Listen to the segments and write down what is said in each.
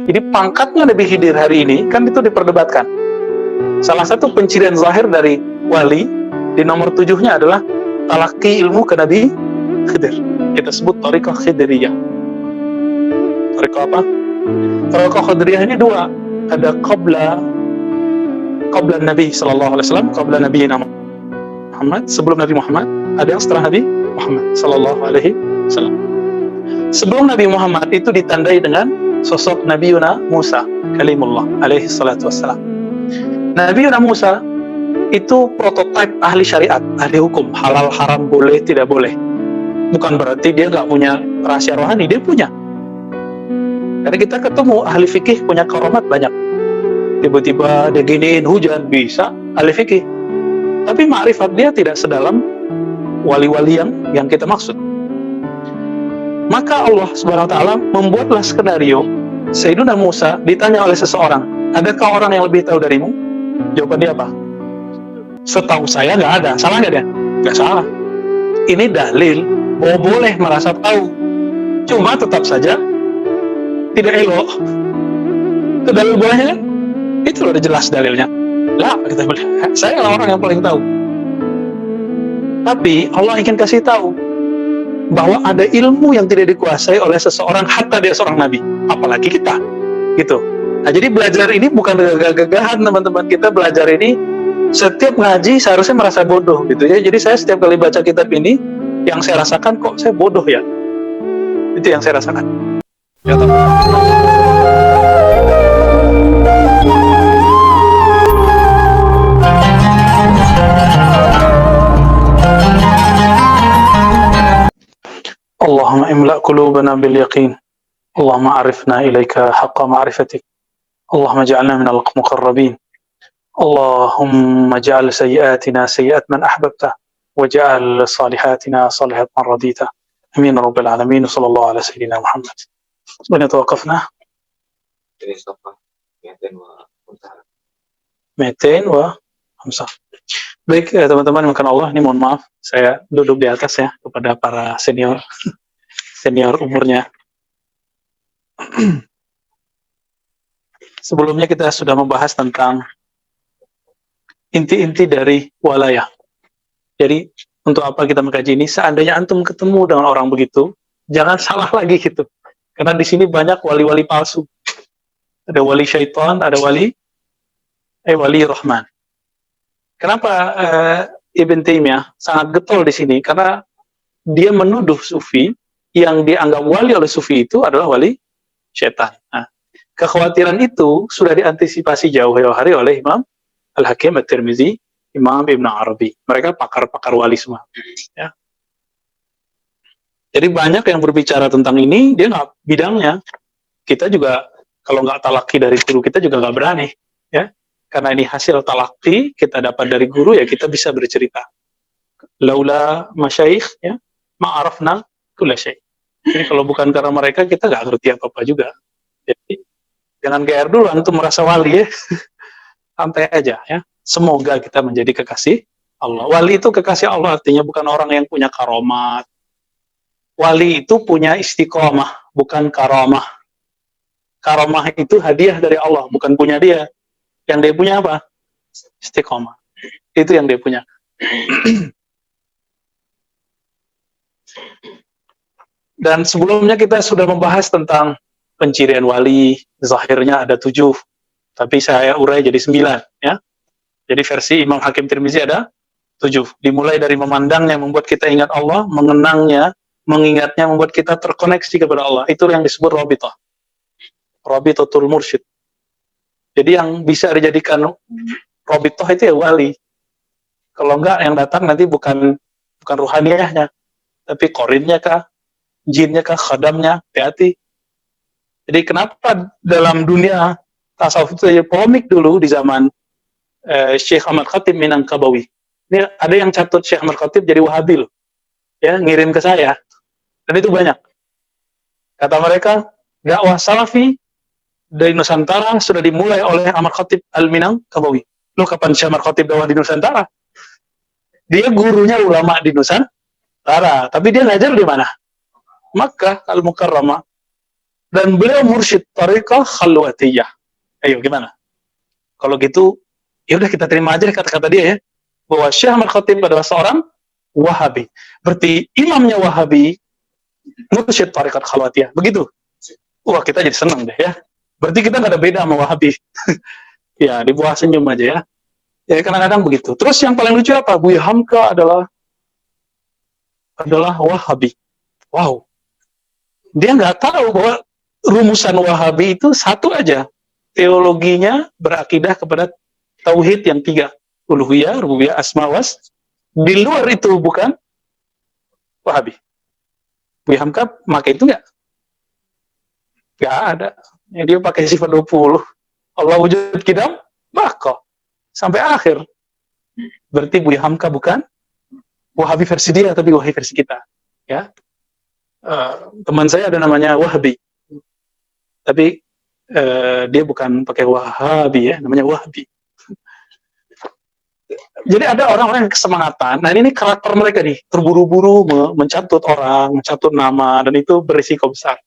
Jadi pangkatnya Nabi Khidir hari ini kan itu diperdebatkan. Salah satu pencirian zahir dari wali di nomor 7-nya adalah talaki ilmu ke Nabi Khidir. Kita sebut Thariqah Khidiriyah. Thariqah apa? Thariqah Khidiriyah ini dua. Ada qabla Nabi sallallahu alaihi wasallam, qabla Nabi Muhammad, sebelum Nabi Muhammad, ada yang setelah Nabi Muhammad sallallahu alaihi wasallam. Sebelum Nabi Muhammad itu ditandai dengan sosok Nabi Yuna Musa kalimullah alaihi salatu wassalam. Nabi Yuna Musa itu prototipe ahli syariat, ahli hukum, halal haram boleh tidak boleh. Bukan berarti dia nggak punya rahasia rohani, dia punya. Karena kita ketemu ahli fikih punya karamat banyak. Tiba-tiba dia giniin hujan, bisa ahli fikih. Tapi ma'rifat dia tidak sedalam wali-wali yang kita maksud. Maka Allah Subhanahu wa taala membuatlah skenario Sayyidina Musa ditanya oleh seseorang, adakah orang yang lebih tahu darimu? Jawaban dia apa? Setahu saya nggak ada. Salah nggak dia? Nggak salah. Ini dalil bahwa boleh merasa tahu. Cuma tetap saja tidak elok. Itu dalil bolehnya kan? Itu loh udah jelas dalilnya. Lah, kita bilang, saya lah orang yang paling tahu. Tapi Allah ingin kasih tahu bahwa ada ilmu yang tidak dikuasai oleh seseorang, hatta dia seorang nabi, apalagi kita, gitu. Nah, jadi belajar ini bukan gagah-gagahan, teman-teman. Kita belajar ini setiap ngaji seharusnya merasa bodoh, gitu ya. Jadi saya setiap kali baca kitab ini, yang saya rasakan kok saya bodoh ya. Itu yang saya rasakan. Ya, Allahumma imla' qulubana bil yaqin. Allahumma arifna ilaika haqqa ma'rifatik. Allahumma ja'alna minal muqarrabin. Allahumma ja'al sayyiatina sayyiat man ahbabta waj'al salihatina salihat man radita. Amin rabbil alamin. Sallallahu ala sayyidina Muhammad. Sebenarnya tawakafna. Ini sofa. Metin wa hamsah. Baik, teman-teman, makan Allah, ini mohon maaf, saya duduk di atas ya, kepada para senior umurnya. Sebelumnya kita sudah membahas tentang inti-inti dari walayah. Jadi, untuk apa kita mengkaji ini? Seandainya antum ketemu dengan orang begitu, jangan salah lagi gitu. Karena di sini banyak wali-wali palsu. Ada wali syaitan, ada wali Rahman. Kenapa Ibn Taimiyah sangat getol di sini? Karena dia menuduh sufi yang dianggap wali oleh sufi itu adalah wali syaitan. Nah, kekhawatiran itu sudah diantisipasi jauh-jauh hari oleh Imam Al-Hakim At-Tirmizi, Imam Ibn Arabi. Mereka pakar-pakar wali semua. Ya. Jadi banyak yang berbicara tentang ini, dia nggak bidangnya. Kita juga kalau nggak talaki dari guru kita juga nggak berani, ya. Karena ini hasil talaki kita dapat dari guru, ya kita bisa bercerita. Laula masyayikh, ya, ma'arafna kulla syai'. Jadi kalau bukan karena mereka, kita nggak ngerti apa-apa juga. Jadi jangan GR dulu antum merasa wali ya. Santai aja ya. Semoga kita menjadi kekasih Allah. Wali itu kekasih Allah, artinya bukan orang yang punya karomat. Wali itu punya istiqomah, bukan karamah. Karamah itu hadiah dari Allah, bukan punya dia. Yang dia punya apa? Istiqomah. Itu yang dia punya. Dan sebelumnya kita sudah membahas tentang pencirian wali. Zahirnya ada 7, tapi saya urai jadi 9, ya. Jadi versi Imam Hakim Tirmizi ada 7. Dimulai dari memandangnya membuat kita ingat Allah, mengenangnya, mengingatnya membuat kita terkoneksi kepada Allah. Itu yang disebut rabithah. Rabithatul mursyid. Jadi yang bisa dijadikan rabithah itu ya wali. Kalau enggak, yang datang nanti bukan ruhaniyahnya, tapi korinnya kah, jinnya kah, khadamnya, hati-hati. Jadi kenapa dalam dunia tasawuf itu polemik dulu di zaman Syekh Ahmad Khatib Minangkabawi. Ini ada yang catut Syekh Ahmad Khatib jadi Wahabi loh. Ya, ngirim ke saya. Dan itu banyak. Kata mereka, dakwah salafi dari Nusantara sudah dimulai oleh Ahmad Khatib Al-Minangkabawi. Loh, kapan Syekh Ahmad Khatib dakwah di Nusantara? Dia gurunya ulama di Nusantara, tapi dia ngajar di mana? Makkah Al-Mukarramah. Dan beliau mursyid tariqah khalwatiyah. Ayo gimana? Kalau gitu, ya udah kita terima aja kata-kata dia ya, bahwa Syekh Ahmad Khatib adalah seorang Wahabi. Berarti imamnya Wahabi, mursyid tariqat khalwatiyah. Begitu. Wah, kita jadi senang deh ya. Berarti kita nggak ada beda sama Wahabi. Ya, di bawah senyum aja ya. Ya, kadang-kadang begitu. Terus yang paling lucu apa? Buya Hamka adalah Wahabi. Wow. Dia nggak tahu bahwa rumusan Wahabi itu satu aja. Teologinya berakidah kepada tauhid yang tiga. Uluhiyah, rububiyah, asma was. Di luar itu bukan Wahabi. Buya Hamka pakai itu nggak? Nggak ada. Ya, dia pakai sifat 20. Allah wujud kidam, maka sampai akhir. Berarti Buya Hamka bukan Wahabi versi dia, tapi Wahabi versi kita. Ya, teman saya ada namanya Wahabi, tapi dia bukan pakai Wahabi ya, namanya Wahabi. Jadi ada orang-orang yang kesemangatan. Nah ini karakter mereka nih, terburu-buru mencatut orang, mencatut nama, dan itu berisiko besar.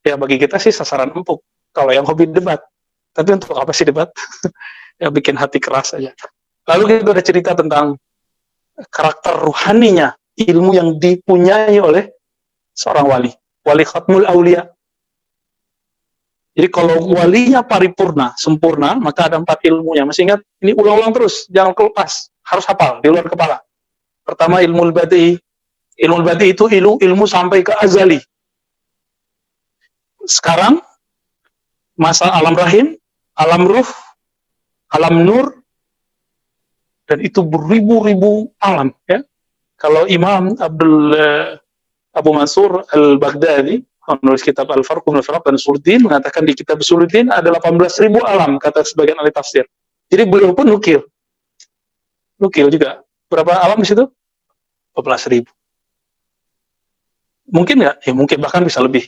Ya bagi kita sih sasaran empuk. Kalau yang hobi debat, tapi untuk apa sih debat? Ya bikin hati keras aja. Lalu kita ada cerita tentang karakter ruhaninya, ilmu yang dipunyai oleh seorang wali, wali khatmul aulia. Jadi kalau walinya paripurna, sempurna, maka ada 4 ilmunya. Masih ingat? Ini ulang-ulang terus, jangan kelepas, harus hafal di luar kepala. Pertama ilmu badi. Ilmu badi itu ilmu sampai ke azali. Sekarang masa alam rahim, alam ruh, alam nur, dan itu beribu-ribu alam ya. Kalau Imam Abu Mansur Al-Baghdadi menulis kitab Al-Farq bainal Firaq dan Usuluddin mengatakan di kitab Usuluddin ada 18.000 alam kata sebagian ahli tafsir. Jadi beliau pun nukil juga. Berapa alam di situ? 18.000. Mungkin nggak? Ya mungkin, bahkan bisa lebih.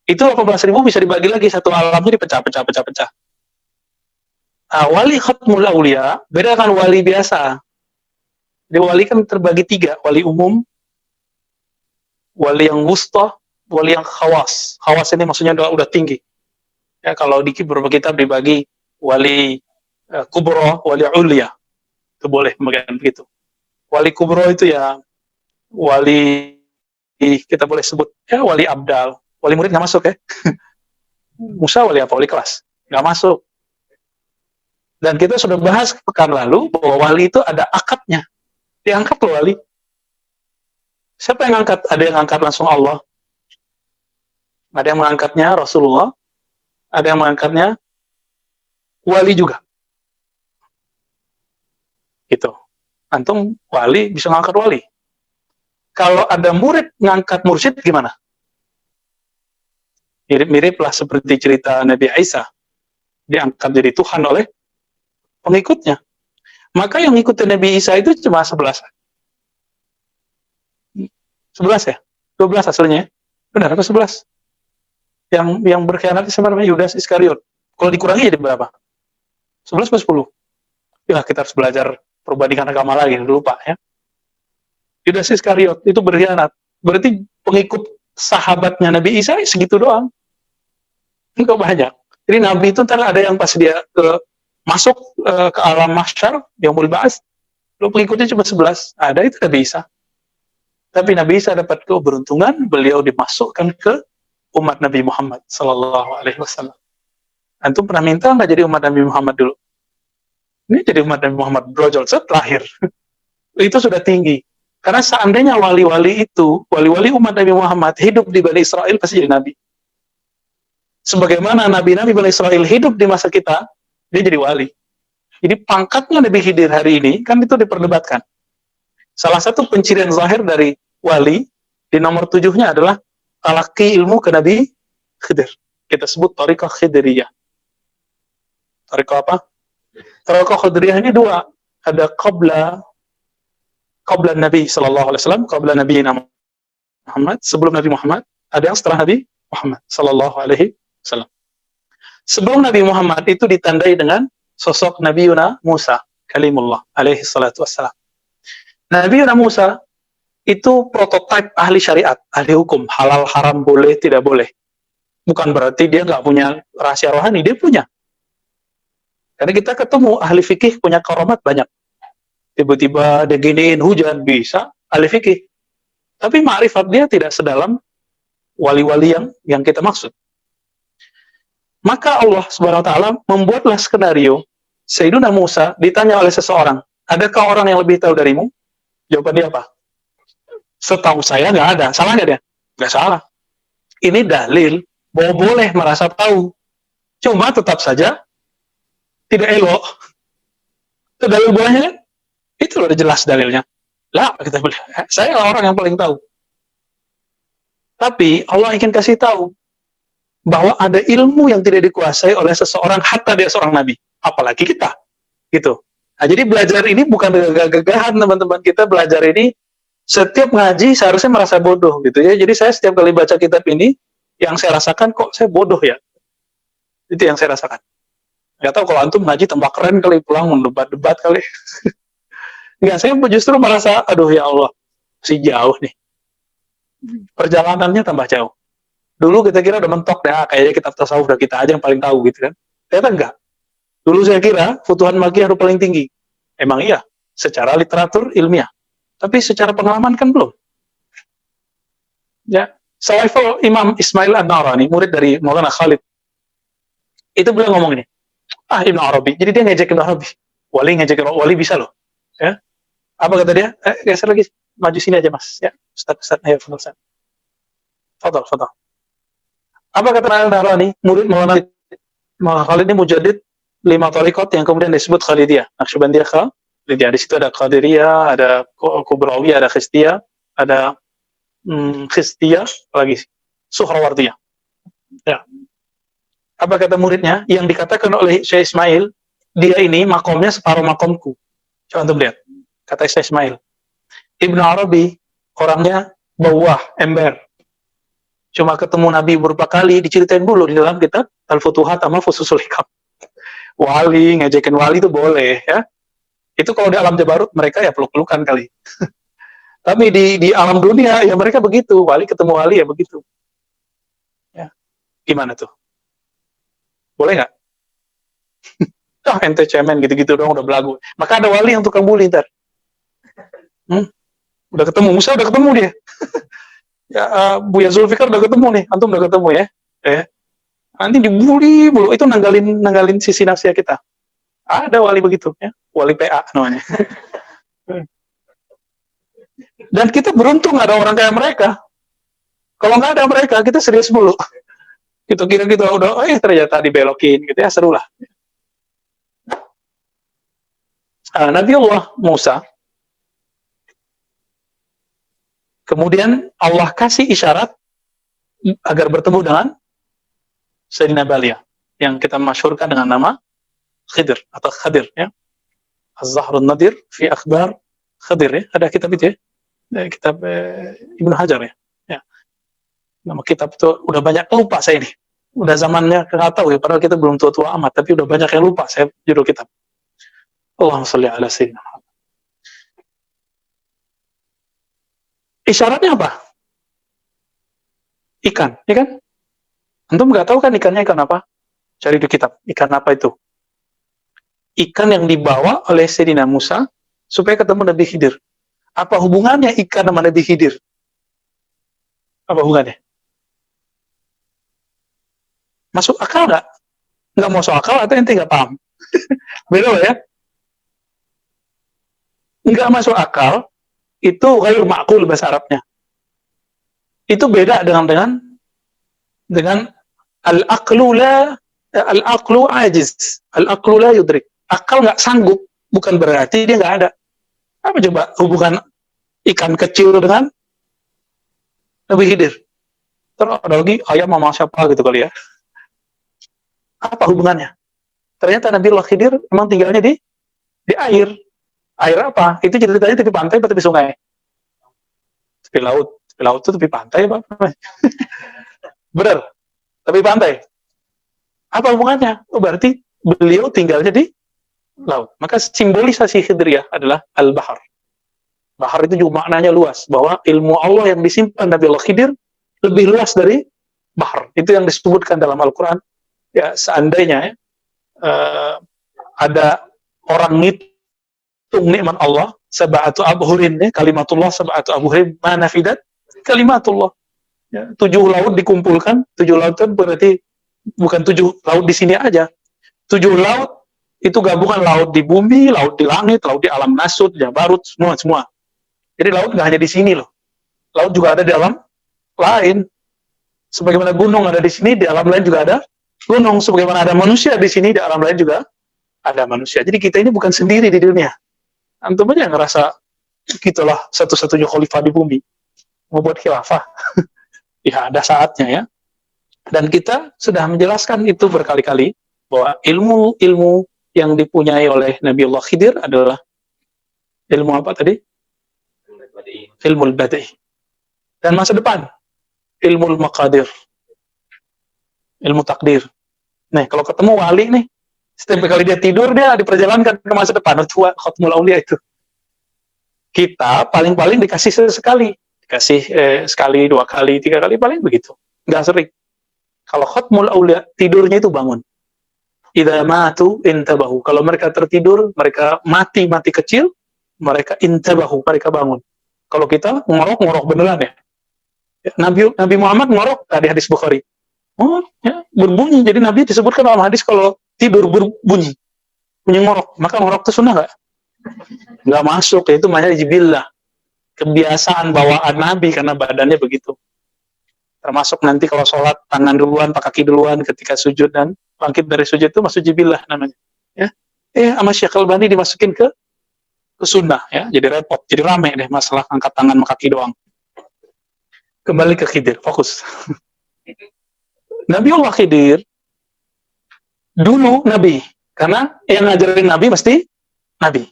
Itu 18.000 bisa dibagi lagi, satu alamnya dipecah-pecah. Nah, wali khatmul aulia beda kan wali biasa. Jadi wali kan terbagi 3, wali umum, wali yang wusta, wali yang khawas. Khawas ini maksudnya udah tinggi. Ya, kalau di beberapa kitab dibagi wali kubro, wali ulia. Itu boleh pembagian begitu. Wali kubro itu ya wali, kita boleh sebut ya wali abdal. Wali murid nggak masuk ya. Musa wali apa? Wali kelas. Nggak masuk. Dan kita sudah bahas pekan lalu bahwa wali itu ada akadnya. Diangkat loh wali. Siapa yang angkat? Ada yang angkat langsung Allah. Ada yang mengangkatnya Rasulullah. Ada yang mengangkatnya wali juga. Gitu. Antum wali bisa ngangkat wali. Kalau ada murid ngangkat mursyid gimana? Mirip-mirip lah seperti cerita Nabi Isa. Diangkat jadi Tuhan oleh pengikutnya. Maka yang ngikutin Nabi Isa itu cuma 11. 11 ya? 12 hasilnya. Benar apa 11? Yang berkhianat sama namanya Yudas Iskariot. Kalau dikurangi jadi berapa? 11 atau 10? Ya kita harus belajar perbandingan agama lagi, lupa ya. Yudas Iskariot itu berkhianat. Berarti pengikut sahabatnya Nabi Isa segitu doang. Enggak banyak. Jadi Nabi itu ntar ada yang pas dia masuk ke alam mahsyar yang mulba'as, lalu pengikutnya cuma 11. Ada itu Nabi Isa. Tapi Nabi Isa dapat keberuntungan, beliau dimasukkan ke umat Nabi Muhammad sallallahu alaihi wasallam. Antum pernah minta nggak jadi umat Nabi Muhammad dulu? Ini jadi umat Nabi Muhammad brojol terakhir. Itu sudah tinggi. Karena seandainya wali-wali itu, wali-wali umat Nabi Muhammad hidup di Bani Israel pasti jadi nabi. Sebagaimana nabi-nabi Bani Israel hidup di masa kita, dia jadi wali. Jadi pangkatnya Nabi Khidir hari ini kan itu diperdebatkan. Salah satu pencirian zahir dari wali di nomor 7-nya adalah talaki ilmu ke Nabi Khidir. Kita sebut tariqah Khidiriyah. Tariqah apa? Tariqah Khidiriyah ini 2. Ada qabla Nabi sallallahu alaihi wasallam, qabla Nabi Muhammad, sebelum Nabi Muhammad, ada yang setelah Nabi Muhammad sallallahu alaihi wasallam. Sebelum Nabi Muhammad itu ditandai dengan sosok Nabi Yuna Musa kalimullah alaihi salatu wassalam. Nabi Yuna Musa itu prototipe ahli syariat, ahli hukum, halal haram boleh tidak boleh. Bukan berarti dia nggak punya rahasia rohani, dia punya. Karena kita ketemu ahli fikih punya karamat banyak. Tiba-tiba dia giniin hujan, bisa ahli fikih. Tapi ma'rifat dia tidak sedalam wali-wali yang kita maksud. Maka Allah Subhanahu wa taala membuatlah skenario Sayyidina Musa ditanya oleh seseorang, "Adakah orang yang lebih tahu darimu?" Jawaban dia apa? "Setahu saya nggak ada." Salah nggak dia? Nggak salah. Ini dalil bahwa boleh merasa tahu. Cuma tetap saja tidak elok. Itu dalil bolehnya kan? Itu udah jelas dalilnya. Lah, kita bilang, saya orang yang paling tahu. Tapi Allah ingin kasih tahu bahwa ada ilmu yang tidak dikuasai oleh seseorang hatta dia seorang nabi, apalagi kita, gitu. Nah, jadi belajar ini bukan gagah-gagahan teman-teman, kita belajar ini setiap ngaji seharusnya merasa bodoh gitu ya. Jadi saya setiap kali baca kitab ini, yang saya rasakan kok saya bodoh ya. Itu yang saya rasakan. Gak tahu kalau antum ngaji tambah keren kali, pulang mendebat-debat kali. Enggak, saya justru merasa, aduh ya Allah, masih jauh nih. Perjalanannya tambah jauh. Dulu kita kira udah mentok deh, kayaknya kitab tasawuf udah kita aja yang paling tahu gitu kan. Ternyata enggak. Dulu saya kira Futuhan Makkiyah udah paling tinggi. Emang iya, secara literatur ilmiah. Tapi secara pengalaman kan belum. Ya, selevel Imam Ismail An-Narani, murid dari Maulana Khalid. Itu beliau ngomong ini, Ibn Arabi. Jadi dia ngejek Ibn Arabi. Wali ngejek wali bisa loh. Ya. Apa kata dia? Geser lagi, maju sini aja mas. Ya, Ustaz, ayo, Ustaz. Fadal. Apa kata Al-Narani, murid Maulana Khalid ini mujaddid 5 thariqat yang kemudian disebut Khalidiyah. Naqsyabandiyah Khalidiyah. Di situ ada Qadiriyah, ada Kubrawiyah, ada Khistiyah, ada Khistiyah, lagi Suhrawardiyah. Ya. Apa kata muridnya? Yang dikatakan oleh Syekh Ismail, dia ini makomnya separuh makomku. Coba antum lihat. Kata Syekh Ismail. Ibn Arabi, orangnya bawah, ember. Cuma ketemu Nabi beberapa kali, diceritain dulu di dalam kitab Al-Futuhat sama Fususul Hikam. Wali, ngejekin wali itu boleh, ya. Itu kalau di alam Jabarut, mereka ya peluk-pelukan kali. Tapi di alam dunia, ya mereka begitu. Wali ketemu wali, ya begitu. Ya. Gimana tuh? Boleh nggak? Ente cemen gitu-gitu dong, udah belagu. Maka ada wali yang tukang bully ntar. Udah ketemu, Musa udah ketemu dia. Ya, Buya Zulfikar udah ketemu nih, antum udah ketemu ya. Nanti dibully mulu, itu nanggalin sisi nafsiyah kita. Ada wali begitu ya, wali PA namanya. Dan kita beruntung ada orang kayak mereka. Kalau nggak ada mereka, kita serius mulu. Kita kira kita udah, ternyata dibelokin gitu ya, seru lah. Nabiullah Musa, kemudian Allah kasih isyarat agar bertemu dengan Sayyidina Balia, yang kita masyhurkan dengan nama Khidir atau Khadir ya. Az-Zahrun Nadir fi akhbar Khadir ya. Ada kitab itu ya. Kitab Ibnu Hajar ya. Nama kitab itu udah banyak lupa saya ini. Udah zamannya nggak tahu ya, padahal kita belum tua-tua amat, tapi udah banyak yang lupa saya judul kitab. Allahumma shalli ala sayyidina Muhammad. Isyaratnya apa? Ikan, ya kan? Antum nggak tahu kan ikannya ikan apa? Cari di kitab, ikan apa itu? Ikan yang dibawa oleh Sayyidina Musa supaya ketemu Nabi Khidir. Apa hubungannya ikan sama Nabi Khidir? Apa hubungannya? Masuk akal nggak? Nggak masuk akal atau ente nggak paham? Beda ya? Nggak masuk akal, itu ghairu ma'qul bahasa Arabnya. Itu beda dengan al-aqlu ajiz, al-aqlu la yudrik. Akal nggak sanggup, bukan berarti dia nggak ada. Apa coba hubungan ikan kecil dengan Nabi Khidir? Terus ada lagi ayam sama siapa gitu kali ya. Apa hubungannya? Ternyata Nabi Khidir memang tinggalnya di air. Air apa? Itu ceritanya tepi pantai atau tepi sungai? Tepi laut. Tepi laut itu tepi pantai apa? Benar. Tepi pantai. Apa hubungannya? Oh, berarti beliau tinggalnya di laut. Maka simbolisasi Khidriyah adalah al-bahar. Bahar itu juga maknanya luas, bahwa ilmu Allah yang disimpan Nabi Khidir lebih luas dari bahr. Itu yang disebutkan dalam Al-Quran. Ya, seandainya ada orang ngitung nikmat Allah, sab'atu abhurin, kalimatullah sab'atu abhurin, mana fidat kalimatullah. Ya, 7 laut dikumpulkan, 7 laut kan berarti bukan 7 laut di sini aja. 7 laut itu gabungan laut di bumi, laut di langit, laut di alam nasut, jabarut, semua. Jadi laut nggak hanya di sini loh. Laut juga ada di alam lain. Sebagaimana gunung ada di sini, di alam lain juga ada gunung. Sebagaimana ada manusia di sini, di alam lain juga ada manusia. Jadi kita ini bukan sendiri di dunia. Antum aja ngerasa gitulah satu-satunya khalifah di bumi. Mau buat khilafah. Ya, ada saatnya ya. Dan kita sudah menjelaskan itu berkali-kali bahwa ilmu yang dipunyai oleh Nabiullah Khidir adalah ilmu apa tadi? Ilmu al-badi'. Dan masa depan, ilmu al-maqadir. Ilmu takdir. Nih, kalau ketemu wali nih, setiap kali dia tidur, dia diperjalankan ke masa depan. Itu khatmul aulia itu. Kita paling-paling dikasih sekali. Dikasih sekali, 2 kali, 3 kali, paling begitu. Nggak sering. Kalau khatmul aulia, tidurnya itu bangun. Idza matu intabahu. Kalau mereka tertidur, mereka mati kecil, mereka intabahu, mereka bangun. Kalau kita ngorok beneran ya. Nabi Muhammad ngorok tadi hadis Bukhari. Oh, ya, berbunyi. Jadi Nabi disebutkan dalam hadis kalau tidur berbunyi. Bunyi ngorok. Maka ngorok itu sunnah nggak? Nggak masuk. Itu namanya jibillah. Kebiasaan bawaan Nabi karena badannya begitu. Termasuk nanti kalau sholat, tangan duluan, pak kaki duluan ketika sujud dan bangkit dari sujud itu masuk jibillah namanya. Ya, sama Syekh Albani dimasukin ke sunnah ya. Jadi repot, jadi rame deh masalah angkat tangan sama kaki doang. Kembali ke Khidir, fokus. Nabiullah Khidir dulu Nabi, karena yang ngajarin Nabi mesti Nabi.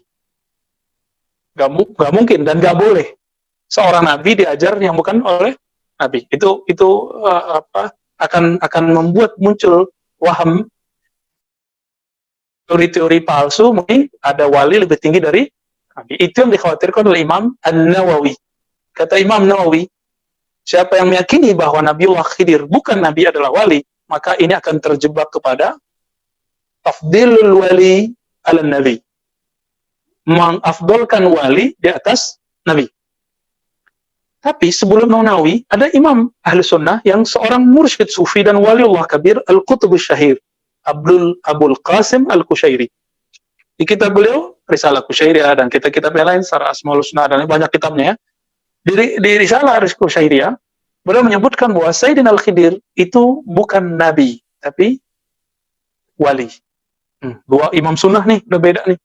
Gak mungkin dan gak boleh seorang Nabi diajar yang bukan oleh Nabi. Itu akan membuat muncul waham, teori-teori palsu, mungkin ada wali lebih tinggi dari Nabi. Itu yang dikhawatirkan oleh Imam An-Nawawi. Kata Imam Nawawi, siapa yang meyakini bahwa Nabiullah Khidir bukan Nabi adalah wali, maka ini akan terjebak kepada tafdilul wali ala Nabi. Mengafdolkan wali di atas Nabi. Tapi sebelum Nawawi, ada Imam Ahlu Sunnah yang seorang mursyid sufi dan waliullah kabir, Al-Qutbus Syahir, Abul Qasim Al-Kushairi. Di kitab beliau, Risalah Kushairiyah dan kitab-kitab yang lain, secara Asmaul Husna dan banyak kitabnya ya. Di Risalah Kushairiyah, beliau menyebutkan bahwa Sayyidina Al-Khidir itu bukan Nabi, tapi wali. Dua imam sunnah nih, udah beda nih.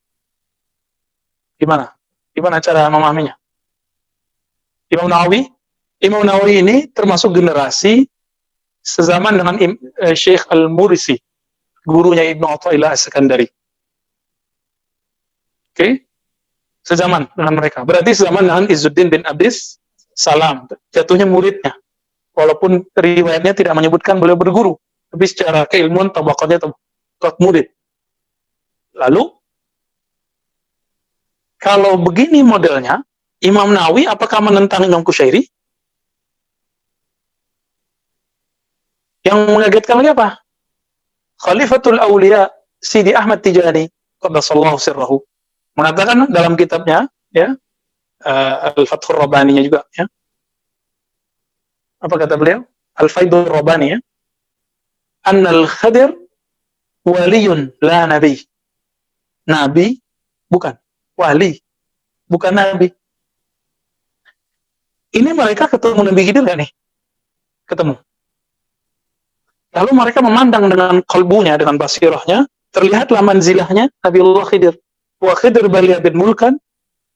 Gimana cara memahaminya? Imam Nawawi ini termasuk generasi sezaman dengan Syekh Al-Mursi, gurunya Ibnu Athaillah As-Sakandari. Oke? Sezaman dengan mereka. Berarti sezaman dengan Izzuddin bin Abdis Salam, jatuhnya muridnya. Walaupun riwayatnya tidak menyebutkan beliau berguru, tapi secara keilmuan tabaqatnya tabaqat murid. Lalu kalau begini modelnya, Imam Nawawi apakah menentang Imam Kushairi? Yang mengagetkan lagi apa? Khalifatul Auliya Sidi Ahmad Tijani qaddasallahu sirrahu mengatakan dalam kitabnya ya, Al-Fathur Rabbani juga ya. Apa kata beliau? Al-Faidur Rabbani ya. Annal Khadir waliyun la nabi. Nabi bukan wali, bukan nabi. Ini mereka ketemu Nabi Khidir nggak nih? Ketemu. Lalu mereka memandang dengan kalbunya, dengan basirahnya, terlihatlah manzilahnya Nabiullah Khidir. Wa Khidir Baliyah bin Mulkan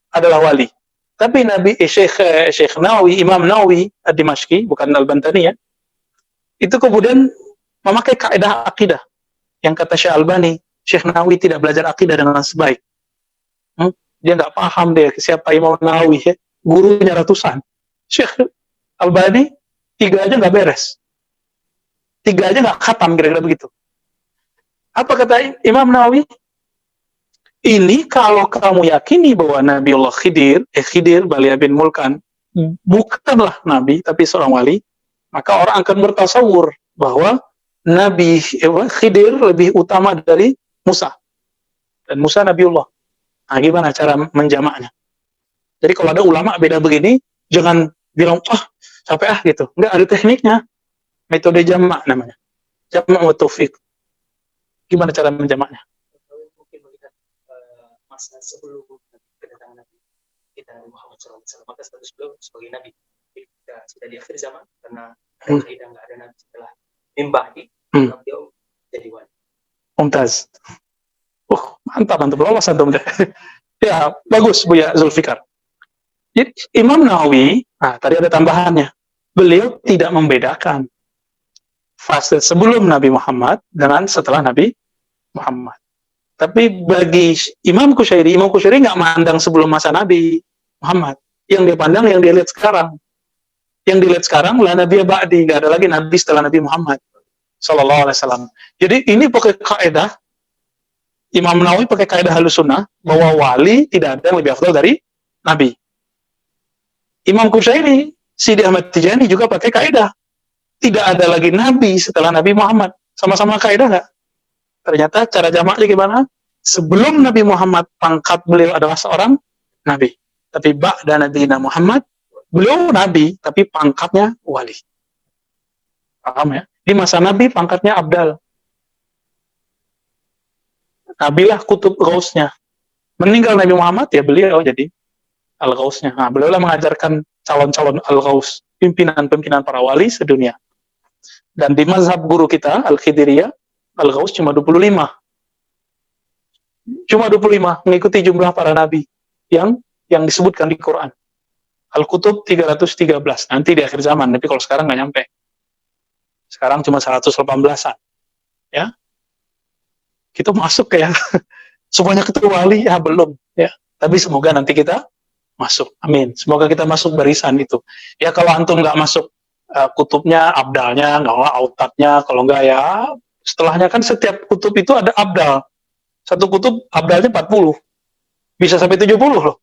adalah wali. Tapi Syekh Nawawi, Imam Nawawi Ad-Dimashqi, bukan Al-Bantani ya, itu kemudian memakai kaidah akidah. Yang kata Syekh Albani, Syekh Nawawi tidak belajar akidah dengan sebaik. Dia nggak paham deh siapa Imam Nawawi ya, gurunya ratusan. Syekh Albani 3 aja nggak beres, 3 aja nggak khatam, kira-kira begitu. Apa kata Imam Nawawi? Ini kalau kamu yakini bahwa Nabiullah Khidir Baliyah bin Mulkan bukanlah Nabi tapi seorang wali, maka orang akan bertasawur bahwa Nabi Khidir lebih utama dari Musa. Dan Musa Nabiullah. Nah, gimana cara menjamaknya? Jadi kalau ada ulama beda begini, jangan bilang, capek gitu. Enggak, ada tekniknya. Metode jamak namanya. Jamak wa taufik. Gimana cara menjamaknya? Mungkin melihat masa sebelum kedatangan Nabi kita Muhammad SAW, maka status beliau sebagai Nabi ketika sudah di akhir zaman, karena tidak nggak ada Nabi setelah Mbahdi, beliau jadi wali. Mumtaz. Mantap, lolos antum deh. Ya, bagus Buya Zulfikar. Jadi Imam Nawawi, tadi ada tambahannya. Beliau tidak membedakan fase sebelum Nabi Muhammad dengan setelah Nabi Muhammad. Tapi bagi Imam Kusyairi nggak mandang sebelum masa Nabi Muhammad. Yang dia pandang, yang dia lihat sekarang. Yang dilihat sekarang lah Nabi Ba'di, nggak ada lagi Nabi setelah Nabi Muhammad Sallallahu Alaihi Wasallam. Jadi ini pakai kaidah, Imam Nawawi pakai kaidah Ahlus Sunnah bahwa wali tidak ada yang lebih afdal dari Nabi. Imam Kusyairi, Sidi Ahmad Tijani juga pakai kaidah. Tidak ada lagi Nabi setelah Nabi Muhammad. Sama-sama kaidah nggak? Ternyata cara jamaknya gimana? Sebelum Nabi Muhammad, pangkat beliau adalah seorang Nabi. Tapi ba'da Nabiina Muhammad, beliau Nabi, tapi pangkatnya wali. Paham ya? Di masa Nabi, pangkatnya Abdal. Nabilah kutub Ghausnya. Meninggal Nabi Muhammad, ya beliau jadi Al-Ghausnya. Nah, beliau lah mengajarkan calon-calon Al-Ghaus, pimpinan-pimpinan para wali sedunia. Dan di mazhab guru kita, Al-Khidiriyah, Al-Ghaus cuma 25. Cuma 25, mengikuti jumlah para nabi yang disebutkan di Quran. Al-Kutub 313, nanti di akhir zaman, tapi kalau sekarang nggak nyampe. Sekarang cuma 118-an. Ya. Kita masuk ya. Semuanya itu wali, ya belum. Ya. Tapi semoga nanti kita masuk. Amin. Semoga kita masuk barisan itu. Ya kalau antum nggak masuk kutubnya, abdalnya, nggak autatnya, kalau nggak ya, setelahnya kan setiap kutub itu ada abdal. Satu kutub abdalnya 40. Bisa sampai 70 loh.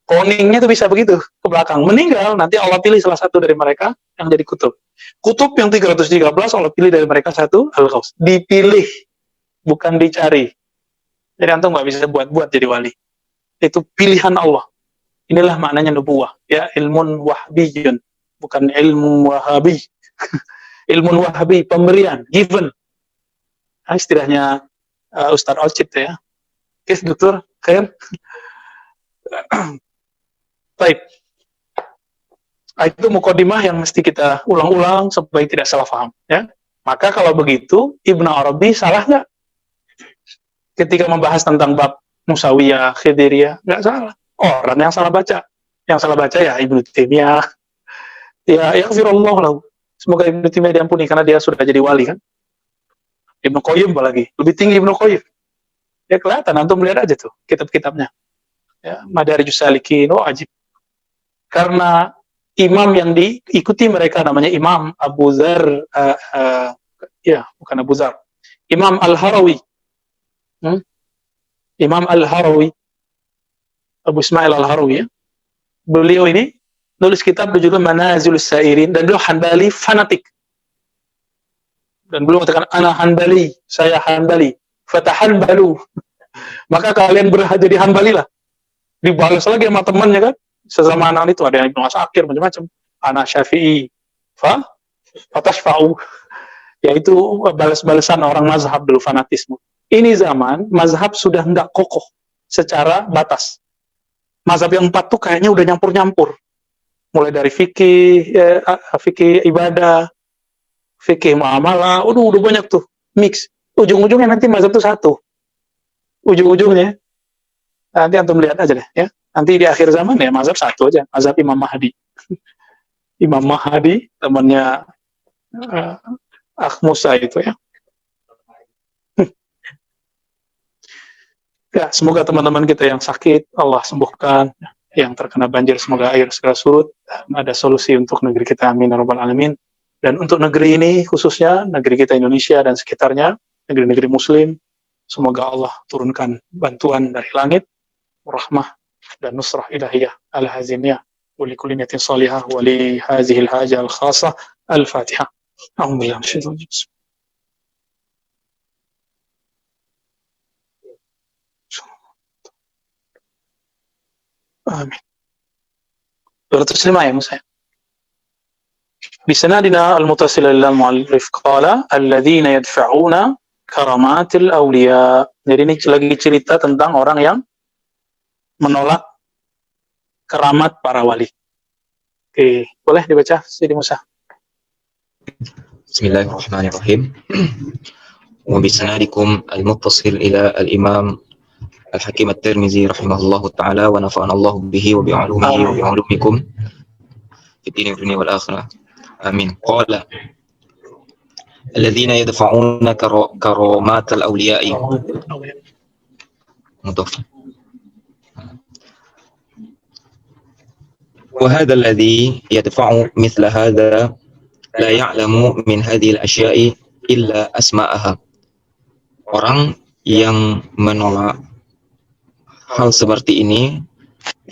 Koningnya tuh bisa begitu ke belakang. Meninggal, nanti Allah pilih salah satu dari mereka yang jadi kutub. Kutub yang 313 Allah pilih dari mereka satu, Al-Ghaus. Dipilih, bukan dicari. Jadi antum nggak bisa buat-buat jadi wali. Itu pilihan Allah. Inilah maknanya nubuwah. Ya, ilmun wahbiyun, bukan ilmu wahabi. Ilmun wahabi, pemberian, given. Istilahnya Ustaz Alcid ya. Oke, dokter, khair. Baik. Itu mukadimah yang mesti kita ulang-ulang supaya tidak salah paham. Ya. Maka kalau begitu, Ibnu Arabi salah nggak? Ketika membahas tentang bab Musawiyah, Khidiriyah, nggak salah. Orang yang salah baca. Yang salah baca ya Ibnu Taimiyah. Ya, yaghfirullah lahu. Semoga Ibnu Taimiyah diampuni karena dia sudah jadi wali kan. Ibnu Qayyim apalagi, lebih tinggi Ibnu Qayyim. Ya kelihatan, antum lihat aja tuh kitab-kitabnya. Ya, Madarijus Salikin, ajib. Karena imam yang diikuti mereka namanya Imam Abu Dzar, bukan Abu Dzar, Imam Al-Harawi. Imam Al-Harawi, Abu Ismail Al-Harawi ya. Beliau ini nulis kitab berjudul Manazilus Sairin, dan beliau Hanbali fanatik. Dan beliau mengatakan, ana Hanbali, saya Hanbali, fatahanbalu. Maka kalian berhak jadi Hanbali lah. Dibalas lagi sama temannya kan, sesama anak itu ada yang Ibnu Asakir macam-macam. Ana Syafi'i, fatashfa'u. Yaitu balas-balasan orang mazhab dulu, fanatisme. Ini zaman mazhab sudah enggak kokoh secara batas. Mazhab yang 4 tuh kayaknya udah nyampur-nyampur. Mulai dari fikih ibadah, fikih muamalah, udah banyak tuh, mix. Ujung-ujungnya nanti mazhab itu satu. Ujung-ujungnya, nanti antum lihat aja deh, ya. Nanti di akhir zaman ya mazhab satu aja, mazhab Imam Mahdi. Imam Mahdi, temannya Musa itu ya. Ya, semoga teman-teman kita yang sakit Allah sembuhkan, yang terkena banjir semoga air segera surut, dan ada solusi untuk negeri kita, amin ya rabbal alamin. Dan untuk negeri ini khususnya negeri kita Indonesia dan sekitarnya, negeri-negeri muslim, semoga Allah turunkan bantuan dari langit, rahmah dan nusrah ilahiyah al-hazimiyah wa li kulli niyatin salihah wa li hadhihi al-haja al-khassah Al-Fatihah. Alhamdulillah. Amin. 205 ya Musa. بسنادنا المتصل إلى المؤلف قال الذين يدفعون كرامات الأولياء. Jadi ini lagi cerita tentang orang yang menolak keramat para wali. Oke, boleh dibaca Sidi Musa. Bismillahirrahmanirrahim. Wa bisnadikum al-muttasil ila al-imam al-hakim at-Tirmizi rahimahullahu ta'ala wa nafa'ana Allah bihi wa bi'ulumihi wa bi'ulumikum fi dini dunia wal akhirah. Amin. Qala alladhina yadfa'una karamat al-awliya'i. Mudhaf. Wa hadha alladhi yadfa'u mithla hadha la ya'lamu min hadhil asya'i illa asma'aha. Orang yang menolak hal seperti ini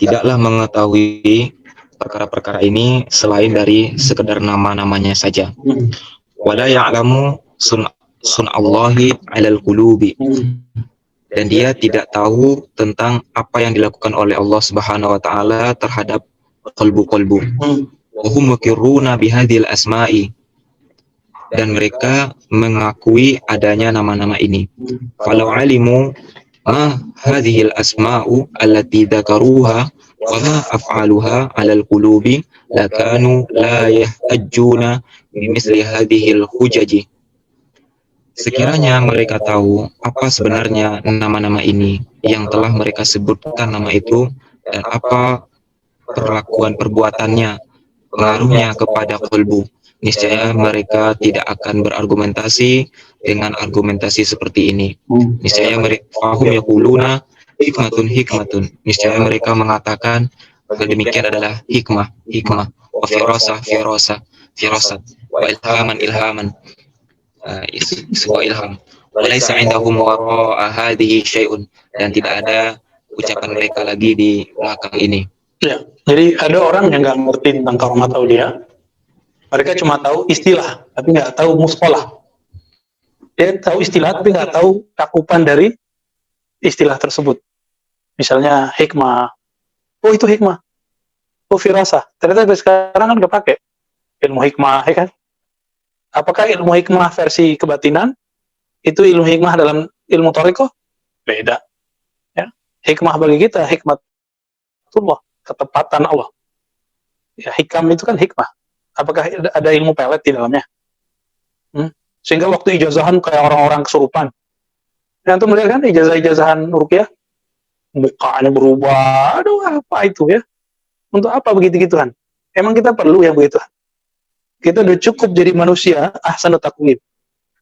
tidaklah mengetahui perkara-perkara ini selain dari sekedar nama-namanya saja. Wala ya'lamu sun'allahi 'alal qulubi. Dan dia tidak tahu tentang apa yang dilakukan oleh Allah Subhanahu wa taala terhadap qalbu-qalbu. Wa hum muqirruna bihadhil asma'i. Dan mereka mengakui adanya nama-nama ini. Kalau alimu ma hadhil asma'u allati dzakaruha wa ma af'aluha 'alal qulubi lakanu la yahtajjuna bimithli hadhil hujaji. Sekiranya mereka tahu apa sebenarnya nama-nama ini yang telah mereka sebutkan nama itu dan apa perlakuan perbuatannya, pengaruhnya kepada qalbu, niscaya mereka tidak akan berargumentasi dengan argumentasi seperti ini. Niscaya mereka fahum yaquluna hikmatun. Niscaya mereka mengatakan demikian adalah hikmah, wa firasat, wa ilhaman, sebuah ilham. Walaysa indahum wara'a hadhihi syai'un, dan tidak ada ucapan mereka lagi di belakang ini. Ya, jadi ada orang yang nggak ngerti tentang karamat aulia. Mereka cuma tahu istilah, tapi nggak tahu mustalah. Dia tahu istilah, tapi nggak tahu cakupan dari istilah tersebut. Misalnya hikmah. Oh itu hikmah. Oh firasah. Ternyata sampai sekarang kan nggak pakai ilmu hikmah, ya kan? Apakah ilmu hikmah versi kebatinan itu ilmu hikmah dalam ilmu thariqah? Beda. Ya. Hikmah bagi kita hikmatullah, ketepatan Allah. Ya, hikam itu kan hikmah. Apakah ada ilmu pelet di dalamnya? Sehingga waktu ijazahan kayak orang-orang kesurupan. Yang tuh melihat kan ijazah-ijazahan ruqyah, mukanya berubah. Aduh, apa itu ya? Untuk apa begitu-gituan? Emang kita perlu yang begitu? Kita udah cukup jadi manusia ahsanut taqwim.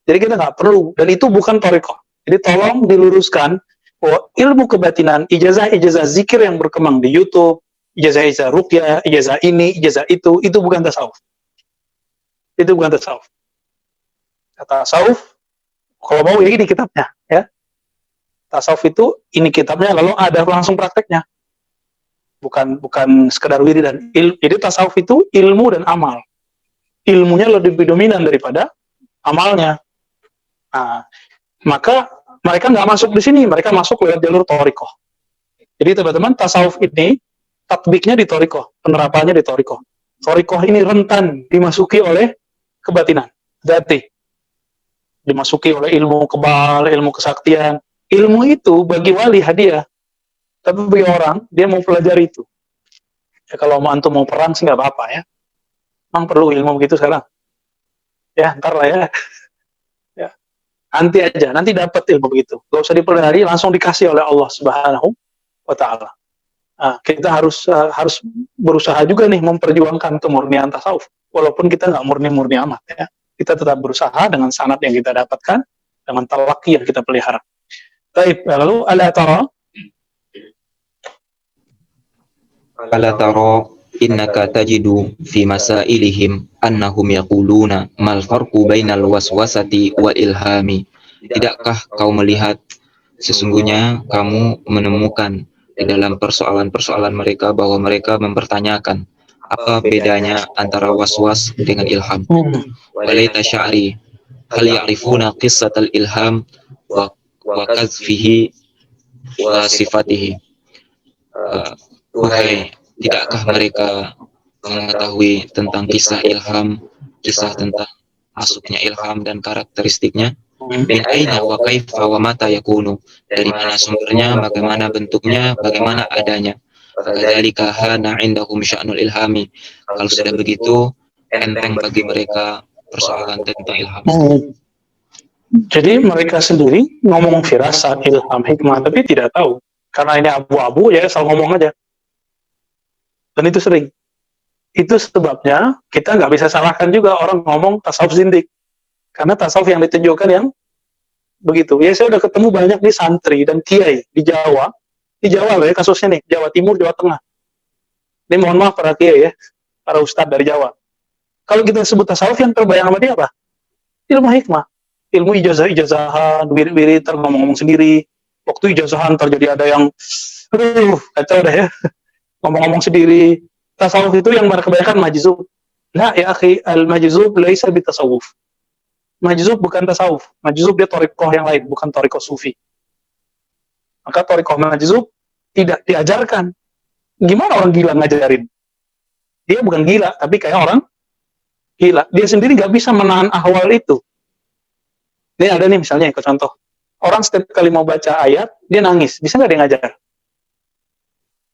Jadi kita nggak perlu, dan itu bukan thariqah. Jadi tolong diluruskan bahwa ilmu kebatinan, ijazah-ijazah zikir yang berkembang di YouTube, ijazah-ijazah ruqyah, ijazah ini, ijazah itu bukan tasawuf. Itu bukan tasawuf. Kata tasawuf, kalau mau ini di kitabnya, ya. Tasawuf itu ini kitabnya, lalu ada langsung prakteknya. Bukan sekedar wiridan. Jadi tasawuf itu ilmu dan amal. Ilmunya lebih dominan daripada amalnya. Nah, maka mereka nggak masuk di sini, mereka masuk lewat jalur thariqah. Jadi teman-teman, tasawuf ini tatbiknya di thariqah, penerapannya di thariqah. Thariqah ini rentan dimasuki oleh kebatinan, dzati. Dimasuki oleh ilmu kebal, ilmu kesaktian. Ilmu itu bagi wali hadiah. Tapi bagi orang, dia mau pelajari itu. Ya, kalau antum mau perang sih nggak apa-apa ya. Memang perlu ilmu begitu sekarang. Ya, ntar lah ya. Ya. Nanti aja, nanti dapat ilmu begitu. Gak usah dipelajari, langsung dikasih oleh Allah Subhanahu wa Ta'ala. Nah, kita harus berusaha juga nih memperjuangkan kemurnian tasawuf. Walaupun kita nggak murni-murni amat ya. Kita tetap berusaha dengan sanad yang kita dapatkan, dengan talaqi yang kita pelihara. Baik, lalu ala tara innaka tajidu fi masailihim annahum yaquluna mal farqu bainal waswasati wal ilhami. Tidakkah kau melihat sesungguhnya kamu menemukan di dalam persoalan-persoalan mereka bahwa mereka mempertanyakan Apa bedanya antara waswas dengan ilham? Walaita sya'ri hal ya'rifuna qissatal ilham wa qadfihi wa sifatihi. Wahai, tidakkah mereka mengetahui tentang kisah ilham, kisah tentang masuknya ilham dan karakteristiknya? Min aina wa kaifa wa mata yakunu, dari mana sumbernya, bagaimana bentuknya, bagaimana adanya. Fakadzalika hana indahum sya'nul ilhami. Kalau sudah begitu, enteng bagi mereka persoalan tentang ilham. Jadi mereka sendiri ngomong firasat, ilham, hikmah, tapi tidak tahu. Karena ini abu-abu, ya asal ngomong aja. Dan itu sering. Itu sebabnya kita nggak bisa salahkan juga orang ngomong tasawuf zindik. Karena tasawuf yang ditunjukkan yang begitu. Ya saya udah ketemu banyak nih santri dan kiai di Jawa. Di Jawa loh ya kasusnya nih, Jawa Timur, Jawa Tengah. Ini mohon maaf para kiai ya, para ustadz dari Jawa. Kalau kita sebut tasawuf yang terbayang sama dia apa? Ilmu hikmah. Ilmu ijazah-ijazahan, wirid-wirid, ngomong-ngomong sendiri. Waktu ijazahan terjadi ada yang kacau dah ya. Ngomong-ngomong sendiri. Tasawuf itu yang kebanyakan majzub. La ya akhi, al-majzub laisa bitasawuf. Majzub bukan tasawuf. Majzub dia thariqah yang lain, bukan thariqah sufi. Maka thariqah majzub tidak diajarkan. Gimana orang gila ngajarin? Dia bukan gila, tapi kayak orang gila. Dia sendiri nggak bisa menahan ahwal itu. Ini ada nih misalnya, ikut contoh. Orang setiap kali mau baca ayat, dia nangis. Bisa nggak dia ngajar?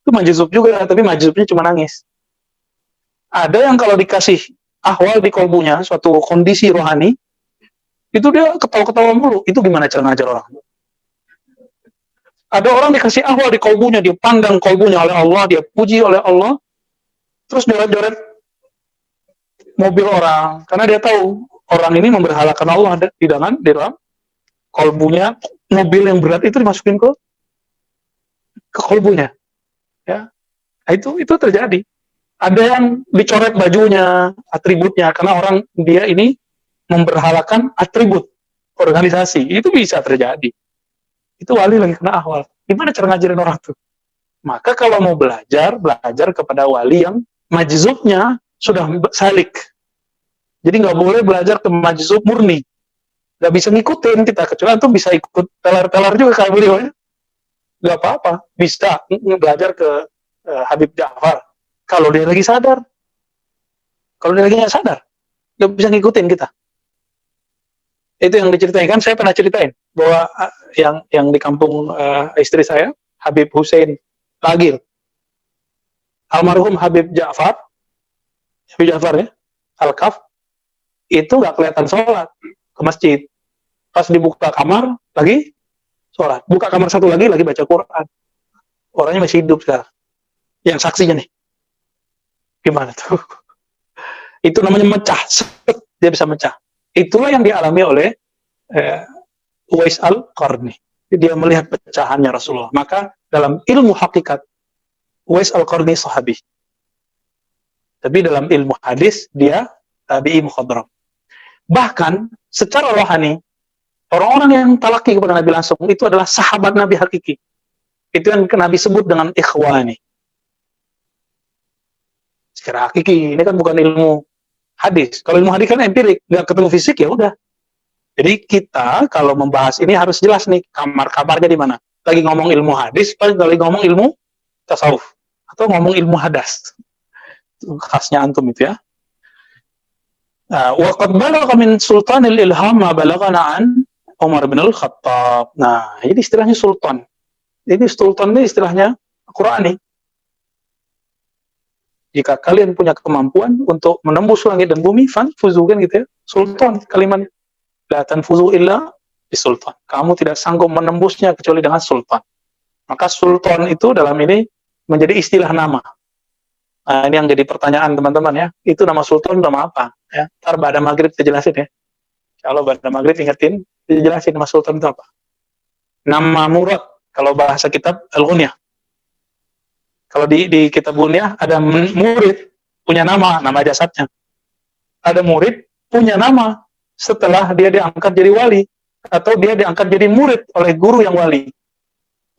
Itu majzub juga, tapi majzubnya cuma nangis. Ada yang kalau dikasih ahwal di kolbunya, suatu kondisi rohani, itu dia ketawa-ketawa mulu. Itu gimana cara ngajar orang? Ada orang dikasih ahwal di kolbunya, dia pandang kolbunya oleh Allah, dia puji oleh Allah, terus joret-joret mobil orang, karena dia tahu orang ini memberhalakan Allah di dalam kolbunya, mobil yang berat itu dimasukin ke kolbunya. Ya, itu terjadi. Ada yang dicoret bajunya, atributnya, karena orang dia ini memberhalakan atribut organisasi. Itu bisa terjadi. Itu wali lagi kena ahwal. Gimana cara ngajarin orang tuh? Maka kalau mau belajar kepada wali yang majzubnya sudah salik. Jadi nggak boleh belajar ke majzub murni. Nggak bisa ngikutin kita, kecuali tuh bisa ikut telar-telar juga kayak beliau ya. Nggak apa-apa. Bisa belajar ke Habib Ja'far. Kalau dia lagi sadar. Kalau dia lagi nggak sadar, nggak bisa ngikutin kita. Itu yang diceritain kan, saya pernah ceritain bahwa yang di kampung istri saya, Habib Hussein Lagil, almarhum Habib Ja'far ya, Al-Kaf, itu nggak kelihatan sholat ke masjid. Pas dibuka kamar lagi sholat, buka kamar satu lagi baca Quran. Orangnya masih hidup sekarang. Yang saksinya nih, gimana tuh? Itu namanya mecah, dia bisa mecah. Itulah yang dialami oleh Uwais Al-Qarni. Dia melihat pecahannya Rasulullah. Maka dalam ilmu hakikat, Uwais Al-Qarni sahabi. Tapi dalam ilmu hadis, dia tabi'i mukhadram. Bahkan, secara rohani, orang-orang yang talaki kepada Nabi langsung, itu adalah sahabat Nabi hakiki. Itu yang Nabi sebut dengan ikhwani. Secara hakiki, ini kan bukan ilmu hadis. Kalau ilmu hadis kan empirik, nggak ketemu fisik, ya udah. Jadi kita kalau membahas ini harus jelas nih kamar-kamarnya di mana. Lagi ngomong ilmu hadis, lagi ngomong ilmu tasawuf, atau ngomong ilmu hadas. Itu khasnya antum itu ya. Wa qad balagha min sultanil ilham ma balaghana an Umar bin Al-Khattab. Nah, ini istilahnya sultan. Ini sultan ini istilahnya Qur'ani. Jika kalian punya kemampuan untuk menembus langit dan bumi, fanfuzu kan gitu ya. Sultan kalimatnya. La tanfuzu illa bisultan. Kamu tidak sanggup menembusnya kecuali dengan sultan. Maka sultan itu dalam ini menjadi istilah nama. Nah, ini yang jadi pertanyaan teman-teman ya. Itu nama sultan nama apa? Ya, ntar pada maghrib kita jelasin ya. Kalau pada maghrib ingetin, kita jelasin nama sultan itu apa. Nama murad, kalau bahasa kitab Al-Ghunyah. Kalau di kitab Ghunyah ada murid punya nama jasadnya. Ada murid punya nama setelah dia diangkat jadi wali, atau dia diangkat jadi murid oleh guru yang wali.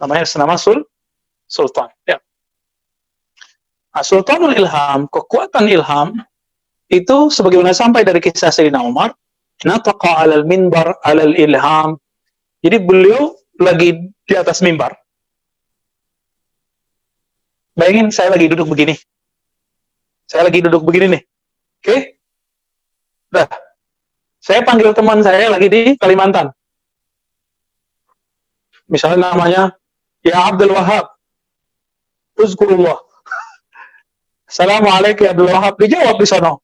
Namanya senama sultan. Ya. Sultanul Ilham, kekuatan ilham, itu sebagaimana sampai dari kisah Sayyidina Umar, nataqa alal minbar alal ilham. Jadi beliau lagi di atas mimbar. Bayangin saya lagi duduk begini. Saya lagi duduk begini nih. Oke? Dah. Saya panggil teman saya lagi di Kalimantan. Misalnya namanya ya Abdul Wahab. Uzkurullah. Assalamualaikum ya Abdul Wahab. Dijawab di sana.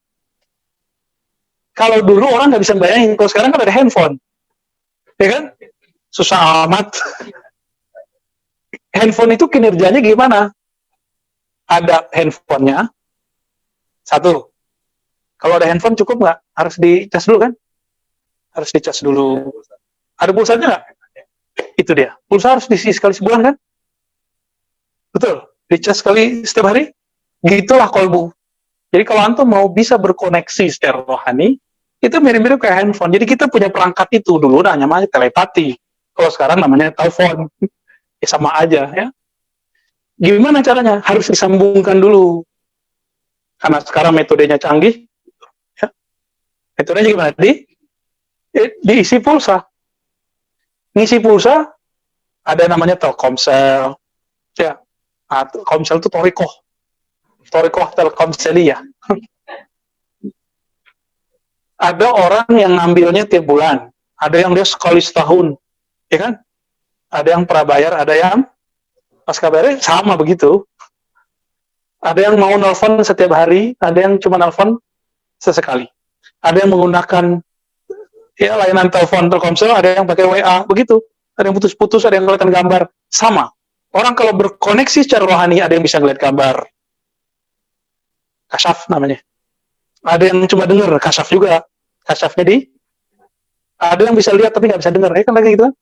Kalau dulu orang nggak bisa bayangin, kalau sekarang kan ada handphone. Ya kan? Susah amat. Handphone itu kinerjanya gimana? Ada handphonenya. Satu. Kalau ada handphone cukup nggak? Harus dicas dulu kan? Harus dicas dulu. Ada pulsanya nggak? Itu dia. Pulsa harus diisi sekali sebulan kan? Betul. Dicas sekali setiap hari? Gitulah kolbu. Jadi kalau antum mau bisa berkoneksi secara rohani, itu mirip-mirip kayak handphone. Jadi kita punya perangkat itu dulu namanya telepati. Kalau sekarang namanya telepon. Ya sama aja ya. Gimana caranya? Harus disambungkan dulu. Karena sekarang metodenya canggih. Ya. Metodenya gimana? Diisi pulsa. Ngisi pulsa, ada namanya Telkomsel. Ya. Telkomsel itu Torikoh Telkomselia. Ada orang yang ngambilnya tiap bulan. Ada yang dia sekali setahun. Ya kan? Ada yang prabayar, ada yang pasca bayar, sama begitu. Ada yang mau nelfon setiap hari, ada yang cuma nelfon sesekali. Ada yang menggunakan ya layanan telepon Telkomsel, ada yang pakai WA, begitu. Ada yang putus-putus, ada yang kelihatan gambar. Sama. Orang kalau berkoneksi secara rohani, ada yang bisa ngeliat gambar. Kasyaf namanya. Ada yang cuma dengar, kasyaf juga. Kasyafnya ada yang bisa lihat tapi nggak bisa dengar. Ya kan lagi gitu kan?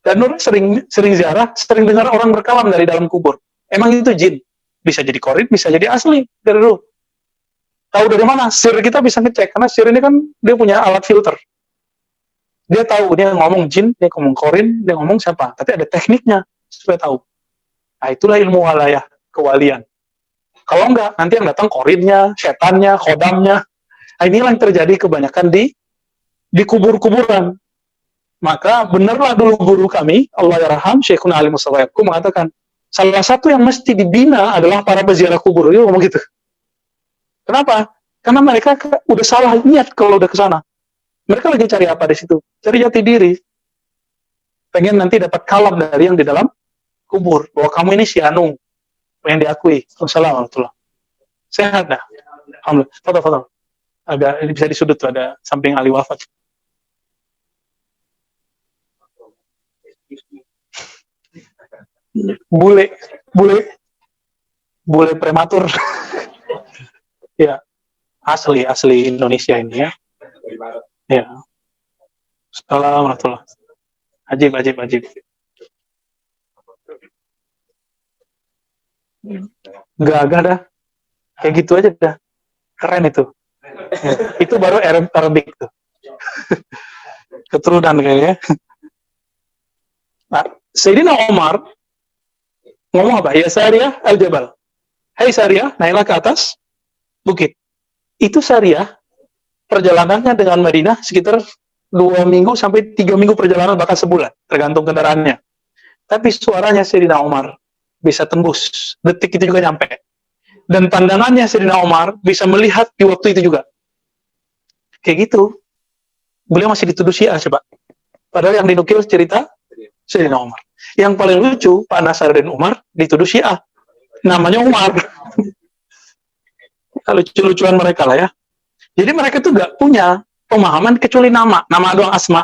Dan Nur sering ziarah, sering dengar orang berkalam dari dalam kubur. Emang itu jin. Bisa jadi korin, bisa jadi asli dari dulu. Tahu dari mana? Sir kita bisa ngecek. Karena sir ini kan dia punya alat filter. Dia tahu, dia ngomong jin, dia ngomong korin, dia ngomong siapa. Tapi ada tekniknya supaya tahu. Nah itulah ilmu walayah, kewalian. Kalau enggak, nanti yang datang korinnya, setannya, khodamnya. Nah, inilah yang terjadi kebanyakan di kubur-kuburan. Maka benarlah dulu guru kami, Allah yarham, Syekhuna Ali Mustafa Yaqub mengatakan, salah satu yang mesti dibina adalah para peziarah kubur. Dia ngomong gitu. Kenapa? Karena mereka udah salah niat kalau udah ke sana. Mereka lagi cari apa di situ? Cari jati diri. Pengen nanti dapat kalam dari yang di dalam kubur. Bahwa kamu ini si Anu. Yang diakui. Assalamualaikum. Sehat dah. Alhamdulillah. Foto-foto. Agak bisa di sudut tuh, ada samping Ali wafat. Bule prematur. Ya, asli Indonesia ini ya. Ya. Assalamualaikum. Ajib. Gagah dah. Kayak gitu aja dah. Keren itu. Ya. Itu baru Arabic tuh. Keturunan kayaknya. Nah, Sayyidina Umar ngomong apa? Ya Sariyah al-Jabal. Hai Sariyah, naiklah ke atas bukit. Itu Sariyah, perjalanannya dengan Madinah sekitar 2 minggu sampai 3 minggu perjalanan, bahkan sebulan, tergantung kendaraannya. Tapi suaranya Sayyidina Umar bisa tembus, detik itu juga nyampe. Dan pandangannya Sayyidina Umar bisa melihat di waktu itu juga. Kayak gitu. Beliau masih dituduh Syiah, coba. Padahal yang dinukil cerita Sayyidina Umar. Yang paling lucu, Pak Nasaruddin Umar dituduh Syiah. Namanya Umar. Lucu-lucuan mereka lah ya. Jadi mereka tuh gak punya pemahaman kecuali nama doang, asma.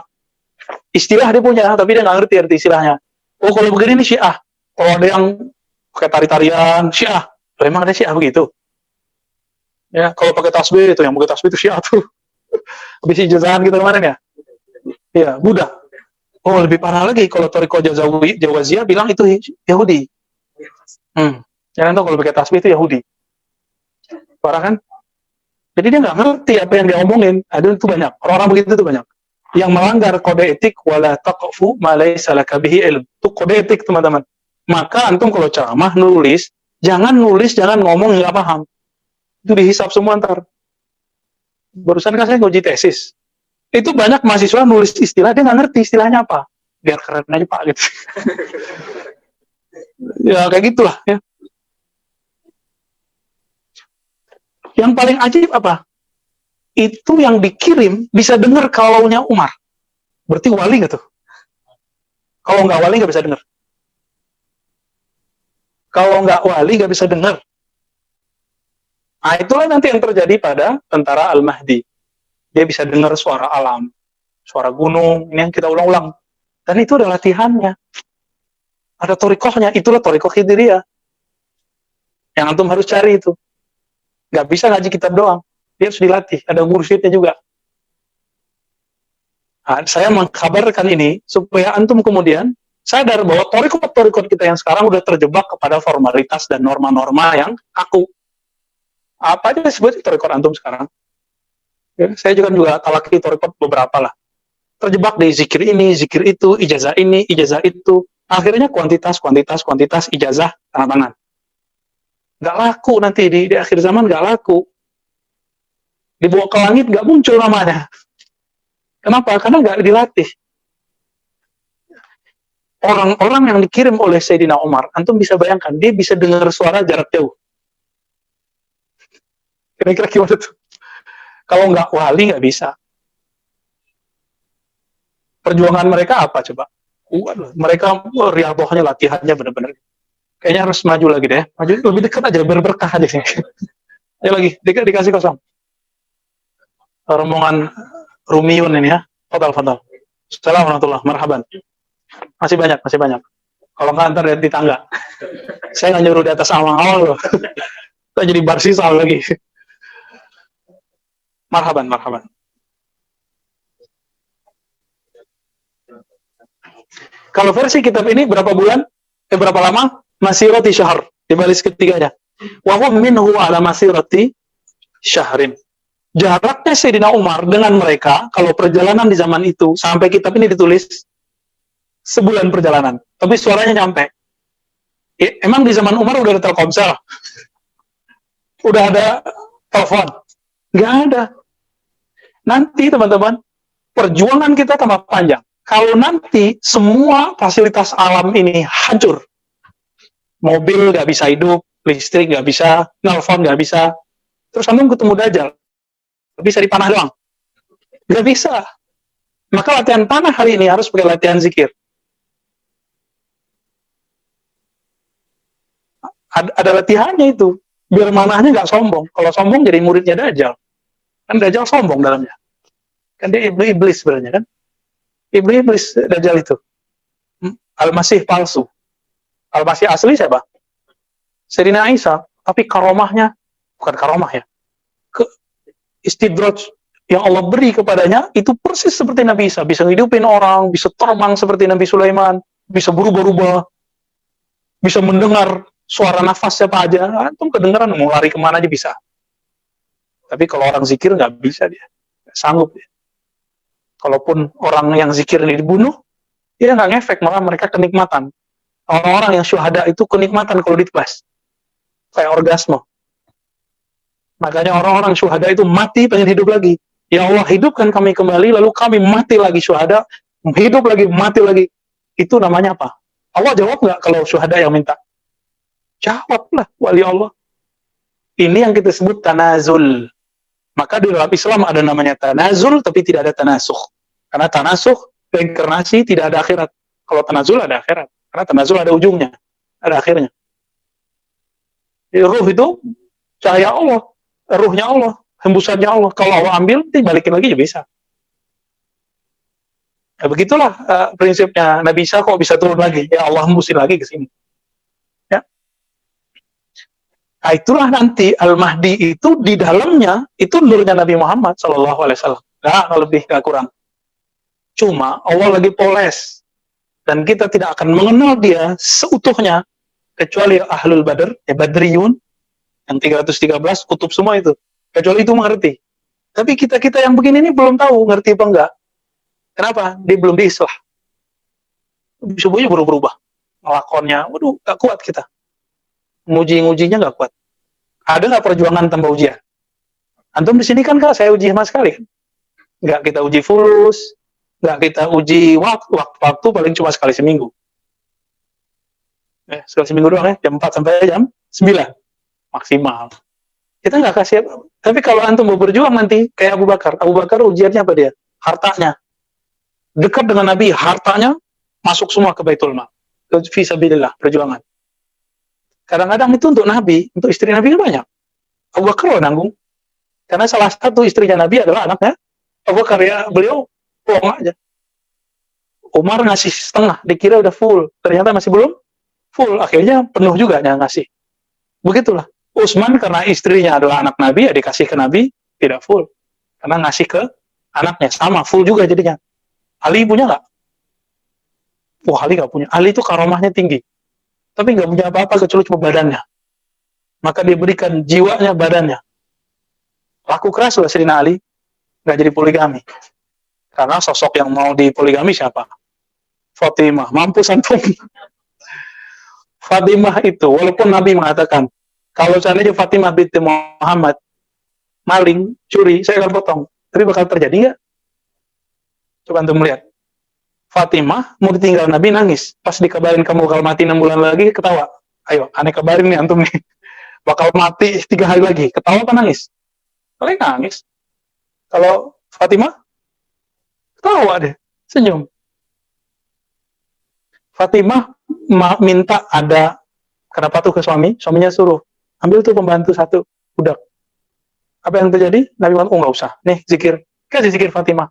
Istilah dia punya, tapi dia gak ngerti arti istilahnya. Oh kalau begini ini Syiah. Kalau ada yang pakai tari-tarian, Syiah. Memang ada Syiah begitu. Ya, kalau pakai tasbih itu, yang pakai tasbih itu Syiah tuh. Habis ijazahan kita kemarin ya. Iya, Buddha. Oh lebih parah lagi kalau Toriko Jawaziyah bilang itu Yahudi. Jangan tahu kalau pakai tasbih itu Yahudi. Parah kan? Jadi dia nggak ngerti apa yang dia omongin. Ada itu banyak. Orang-orang begitu tuh banyak. Yang melanggar kode etik wala taqfu ma laysa laka bihi ilm. Itu kode etik teman-teman. Maka antum kalau ceramah nulis Jangan nulis, jangan ngomong nggak paham. Itu dihisap semua ntar. Barusan kan saya nguji tesis. Itu banyak mahasiswa nulis istilah, dia nggak ngerti istilahnya apa. Biar keren aja Pak, gitu. Ya kayak gitulah ya. Yang paling ajib apa? Itu yang dikirim bisa dengar kalaunya Umar. Berarti wali nggak tuh? Kalau nggak wali nggak bisa dengar. Kalau nggak wali nggak bisa dengar. Nah, itulah nanti yang terjadi pada tentara Al-Mahdi. Dia bisa dengar suara alam, suara gunung, ini yang kita ulang-ulang. Dan itu adalah latihannya. Ada torikohnya, itulah torikoh Khidiriyah. Yang antum harus cari itu. Nggak bisa ngaji kitab doang. Dia harus dilatih, ada mursyidnya juga. Nah, saya mengkabarkan ini supaya antum kemudian sadar bahwa torikot-torikot kita yang sekarang udah terjebak kepada formalitas dan norma-norma yang kaku. Apa aja disebut torikot antum sekarang? Ya, saya juga talaki torikot beberapa lah. Terjebak di zikir ini, zikir itu, ijazah ini, ijazah itu. Akhirnya kuantitas ijazah tanda tangan. Nggak laku nanti di akhir zaman, nggak laku. Dibawa ke langit nggak muncul namanya. Kenapa? Karena nggak dilatih. Orang-orang yang dikirim oleh Sayyidina Umar, antum bisa bayangkan, dia bisa dengar suara jarak jauh. Kira-kira gimana tuh? Kalau nggak wali, nggak bisa. Perjuangan mereka apa coba? Mereka riadohnya, latihannya benar-benar. Kayaknya harus maju lagi deh. Maju lebih dekat aja, berberkah aja sih. Ayo lagi, dikasih kosong. Rombongan Rumiun ini ya. Fadal. Assalamualaikum warahmatullahi marhaban. Masih banyak. Kalau nggak ntar di tangga. Saya nggak nyuruh di atas awal-awal loh. Kita jadi barsisal lagi. Marhaban. Kalau versi kitab ini berapa bulan? Berapa lama? Masirati syahr. Di baris ketiganya. Wa hum minhu ala masirati syahrin. Jaraknya Sayyidina Umar dengan mereka, kalau perjalanan di zaman itu, sampai kitab ini ditulis, sebulan perjalanan. Tapi suaranya nyampe. Emang di zaman Umar udah ada Telkomsel? Udah ada telepon? Nggak ada. Nanti teman-teman, perjuangan kita tambah panjang. Kalau nanti semua fasilitas alam ini hancur, mobil nggak bisa hidup, listrik nggak bisa, nelfon nggak bisa, terus antum ketemu Dajjal, bisa dipanah doang? Nggak bisa. Maka latihan panah hari ini harus pakai latihan zikir. Ada latihannya itu. Biar manahnya nggak sombong. Kalau sombong jadi muridnya Dajjal. Kan Dajjal sombong dalamnya. Kan dia iblis sebenarnya kan. Iblis Dajjal itu. Al-Masih palsu. Al-Masih asli siapa? Sayyidina Isa. Tapi karomahnya, bukan karomah ya. Istidraj yang Allah beri kepadanya itu persis seperti Nabi Isa, bisa ngidupin orang, bisa terbang seperti Nabi Sulaiman, bisa berubah-ubah, bisa mendengar suara nafas siapa aja, antum kedengeran mau lari kemana aja bisa. Tapi kalau orang zikir nggak bisa dia, nggak sanggup dia. Kalaupun orang yang zikir ini dibunuh, dia nggak ngefek, malah mereka kenikmatan. Orang-orang yang syuhada itu kenikmatan kalau ditebas, kayak orgasme. Makanya orang-orang syuhada itu mati pengen hidup lagi. Ya Allah, hidupkan kami kembali, lalu kami mati lagi syuhada, hidup lagi, mati lagi. Itu namanya apa? Allah jawab nggak kalau syuhada yang minta? Jawablah, wali Allah. Ini yang kita sebut tanazul. Maka di dalam Islam ada namanya tanazul, tapi tidak ada tanasuh. Karena tanasuh, reinkarnasi, tidak ada akhirat. Kalau tanazul ada akhirat. Karena tanazul ada ujungnya, ada akhirnya. Jadi ruh itu cahaya Allah. Ruhnya Allah, hembusannya Allah. Kalau Allah ambil, nanti balikin lagi ya bisa. Ya, begitulah prinsipnya. Nabi Isa kok bisa turun lagi? Ya Allah hembusin lagi ke sini. Ya. Nah, itulah nanti Al-Mahdi itu di dalamnya itu nurnya Nabi Muhammad SAW. Nggak lebih, nggak kurang. Cuma Allah lagi poles. Dan kita tidak akan mengenal dia seutuhnya kecuali Ahlul Badr, ya Badriyun, yang 313 kutub semua itu, kecuali itu mengerti. Tapi kita yang begini ini belum tahu ngerti apa enggak. Kenapa? Dia belum diislah. Subuhnya berubah, ngelakonnya, waduh, gak kuat kita. nguji-ngujinya nggak kuat. Ada nggak perjuangan tanpa ujian? Antum di sini kan Kak, saya uji sama sekali. Nggak kita uji fulus, nggak kita uji waktu paling cuma sekali seminggu. Sekali seminggu doang ya, jam 4 sampai jam 9 maksimal. Kita nggak kasih apa. Tapi kalau antum mau berjuang nanti kayak Abu Bakar ujiannya apa dia? Hartanya. Dekat dengan Nabi, hartanya masuk semua ke Baitul Mal. Ke fisabilillah, perjuangan. Kadang-kadang itu untuk Nabi, untuk istri Nabi kan banyak. Abu Bakar loh nanggung. Karena salah satu istrinya Nabi adalah anaknya Abu Bakar, ya beliau bohong aja. Umar ngasih setengah, dikira udah full. Ternyata masih belum full. Akhirnya penuh juga yang ngasih. Begitulah. Utsman karena istrinya adalah anak Nabi, ya dikasih ke Nabi, tidak full. Karena ngasih ke anaknya, sama, full juga jadinya. Ali punya nggak? Wah, Ali nggak punya. Ali itu karomahnya tinggi. Tapi nggak punya apa-apa kecuali cuma badannya. Maka dia berikan jiwanya, badannya. Laku keras sudah Sayyidina Ali, nggak jadi poligami. Karena sosok yang mau dipoligami siapa? Fatimah. Mampus antum. Fatimah itu, walaupun Nabi mengatakan, kalau seandainya Fatimah binti Muhammad maling, curi, saya akan potong. Tapi bakal terjadi nggak? Coba antum melihat. Fatimah mau ditinggal Nabi nangis. Pas dikabarin kamu bakal mati 6 bulan lagi, ketawa. Ayo, aneh kabarin nih antum nih. Bakal mati 3 hari lagi. Ketawa apa nangis? Paling nangis. Kalau Fatimah, ketawa deh. Senyum. Fatimah minta ada, kenapa tuh ke suaminya suruh. Ambil tuh pembantu satu, budak. Apa yang terjadi? Nabi Muhammad, nggak usah. Nih, zikir. Kasih zikir Fatimah.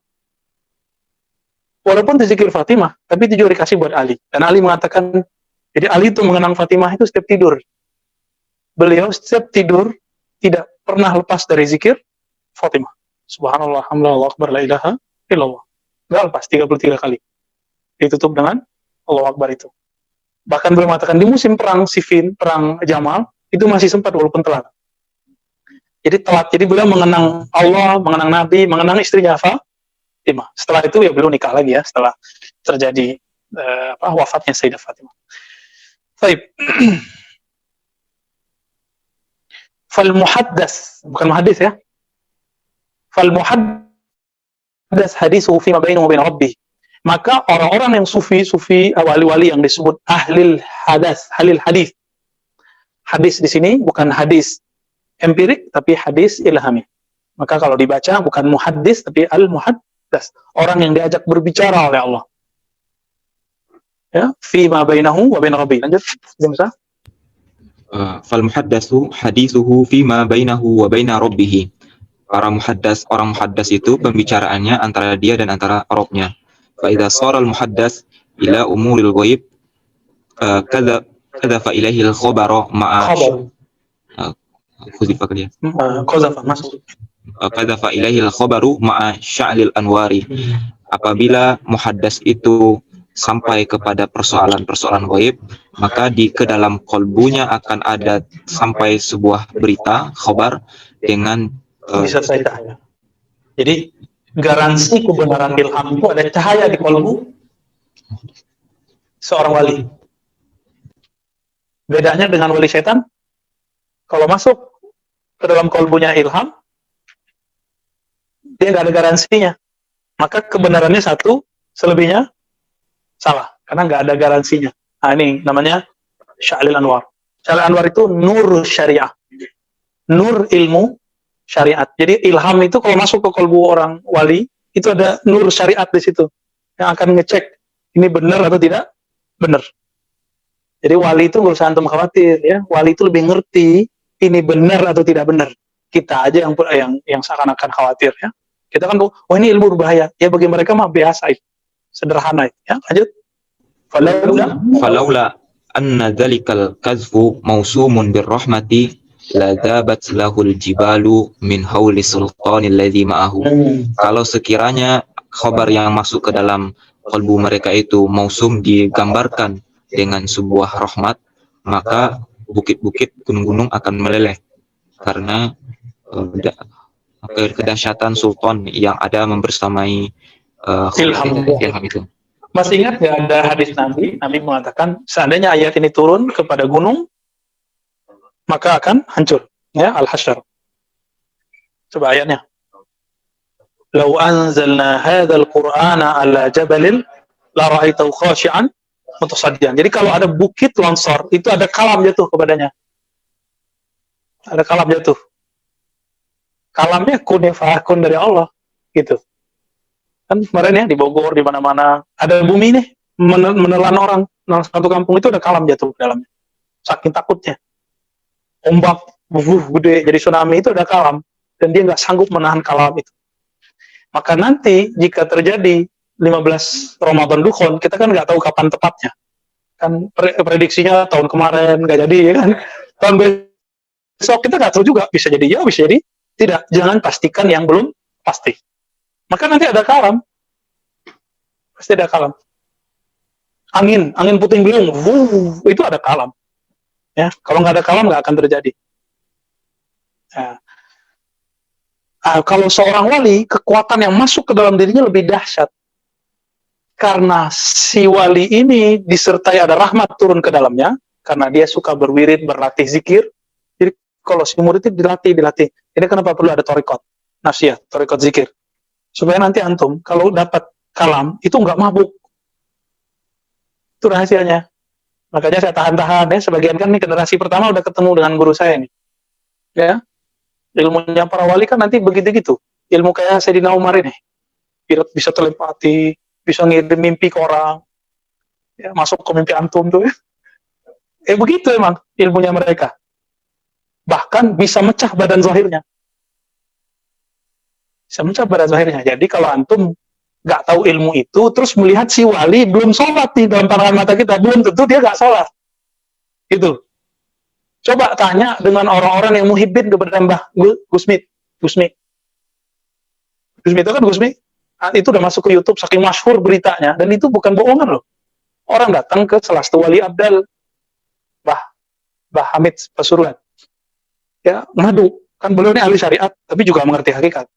Walaupun itu zikir Fatimah, tapi itu juga dikasih buat Ali. Dan Ali mengatakan, jadi Ali itu mengenang Fatimah itu setiap tidur. Beliau setiap tidur tidak pernah lepas dari zikir Fatimah. Subhanallah, alhamdulillah, akbar, la ilaha illallah. Nggak lepas, 33 kali. Ditutup dengan Allahu Akbar itu. Bahkan beliau mengatakan di musim perang Siffin, perang Jamal, itu masih sempat walaupun telat. Jadi telat. Jadi beliau mengenang Allah, mengenang Nabi, mengenang istrinya Fatimah. Setelah itu ya beliau nikah lagi ya, setelah terjadi wafatnya Sayyidah Fatimah. Baik. Fal muhaddas, bukan muhaddis ya. Fal muhaddas hadithu fi ma bainahu wa bain rabbih. Maka orang-orang yang sufi, wali-wali yang disebut ahlil hadas, ahlil hadis. Hadis di sini bukan hadis empirik, tapi hadis ilhami. Maka kalau dibaca bukan muhaddis, tapi al-muhaddas. Orang yang diajak berbicara oleh Allah. Ya, fi ma bainahu wa bain rabbih. Lanjut, bisa? Fal muhaddatsu hadithuhu fi ma bainahu wa baina rabbih. Orang muhaddas itu pembicaraannya antara dia dan antara Rabb-nya. Fa idza shara al-muhaddas ila umuril ghaib kadza ilaihi al-khabara ma'a khuzifa dia. Qazafa masuk. Kadza ilaihi al-khabaru ma'a sya'lil anwari. Apabila muhaddas itu sampai kepada persoalan-persoalan gaib, maka ke dalam kolbunya akan ada sampai sebuah berita, khabar dengan bisa saya tanya. Jadi garansi kebenaran ilham itu ada cahaya di kolbu seorang wali. Bedanya dengan wali setan, kalau masuk ke dalam kolbunya ilham, dia nggak ada garansinya. Maka kebenarannya satu, selebihnya salah, karena nggak ada garansinya. Nah ini namanya Sya'lil Anwar. Sya'lil Anwar itu nur syariah, nur ilmu syariat. Jadi ilham itu kalau masuk ke kolbu orang wali, itu ada nur syariat di situ yang akan ngecek ini benar atau tidak benar. Jadi wali itu nggak usah antum khawatir ya. Wali itu lebih ngerti ini benar atau tidak benar. Kita aja yang seakan-akan khawatir ya. Kita kan, oh ini ilmu berbahaya. Ya bagi mereka mah biasa, sederhana ya. Lanjut. Falaula anna dzalikal kazfu mausumun birrahmati la dabat lahul jibalu min hauli sultanil ladzi ma'ahu. Kalau sekiranya khabar yang masuk ke dalam kalbu mereka itu mausum digambarkan dengan sebuah rahmat, maka bukit-bukit, gunung-gunung akan meleleh karena kedahsyatan sultan yang ada membersamai ilham itu. Masih ingat nggak ada hadis Nabi mengatakan seandainya ayat ini turun kepada gunung, maka akan hancur. Ya, Al-Hasyr. Coba ayatnya. Lau anzalna hadzal Qur'ana ala jabalin la ra'aitahu khashi'an mutasaddian. Jadi kalau ada bukit longsor, itu ada kalam jatuh kepadanya. Ada kalam jatuh. Kalamnya kun ya fa'akun dari Allah, gitu. Kan kemarin ya di Bogor, di mana-mana ada bumi nih menelan orang. Nah, satu kampung itu ada kalam jatuh ke dalamnya. Saking takutnya. Ombak gede jadi tsunami itu ada kalam dan dia nggak sanggup menahan kalam itu. Maka nanti jika terjadi 15 Ramadan Dukhon, kita kan nggak tahu kapan tepatnya. Kan prediksinya tahun kemarin nggak jadi ya kan. Tahun besok kita nggak tahu juga, bisa jadi ya, bisa jadi tidak. Jangan pastikan yang belum pasti. Maka nanti ada kalam. Pasti ada kalam. Angin puting beliung, itu ada kalam. Ya, kalau nggak ada kalam nggak akan terjadi. Ya. Kalau seorang wali, kekuatan yang masuk ke dalam dirinya lebih dahsyat. Karena si wali ini disertai ada rahmat turun ke dalamnya, karena dia suka berwirid, berlatih zikir. Jadi kalau si murid itu dilatih. Ini kenapa perlu ada thariqat nafsiyah, thariqat zikir. Supaya nanti antum, kalau dapat kalam, itu nggak mabuk. Itu rahasianya. Makanya saya tahan-tahan ya, sebagian kan nih generasi pertama udah ketemu dengan guru saya nih. Ya. Ilmunya para wali kan nanti begitu-gitu. Ilmu kayak Sayyidina Umar ini. Bisa telepati, bisa ngirim mimpi ke orang. Ya, masuk ke mimpi antum tuh ya. Begitu emang ilmunya mereka. Bahkan bisa mecah badan zahirnya. Bisa mecah badan zahirnya. Jadi kalau antum nggak tahu ilmu itu, terus melihat si wali belum sholat nih dalam pandangan mata kita, belum tentu dia nggak sholat. Gitu. Coba tanya dengan orang-orang yang muhibbin kepada Mbah Gusmi. Gusmi itu kan Gusmi, itu udah masuk ke YouTube, saking masyhur beritanya, dan itu bukan bohongan loh. Orang datang ke salah satu wali abdal, Mbah Hamid Pasuruan. Ya, ngadu. Kan beliau ini ahli syariat, tapi juga mengerti hakikat.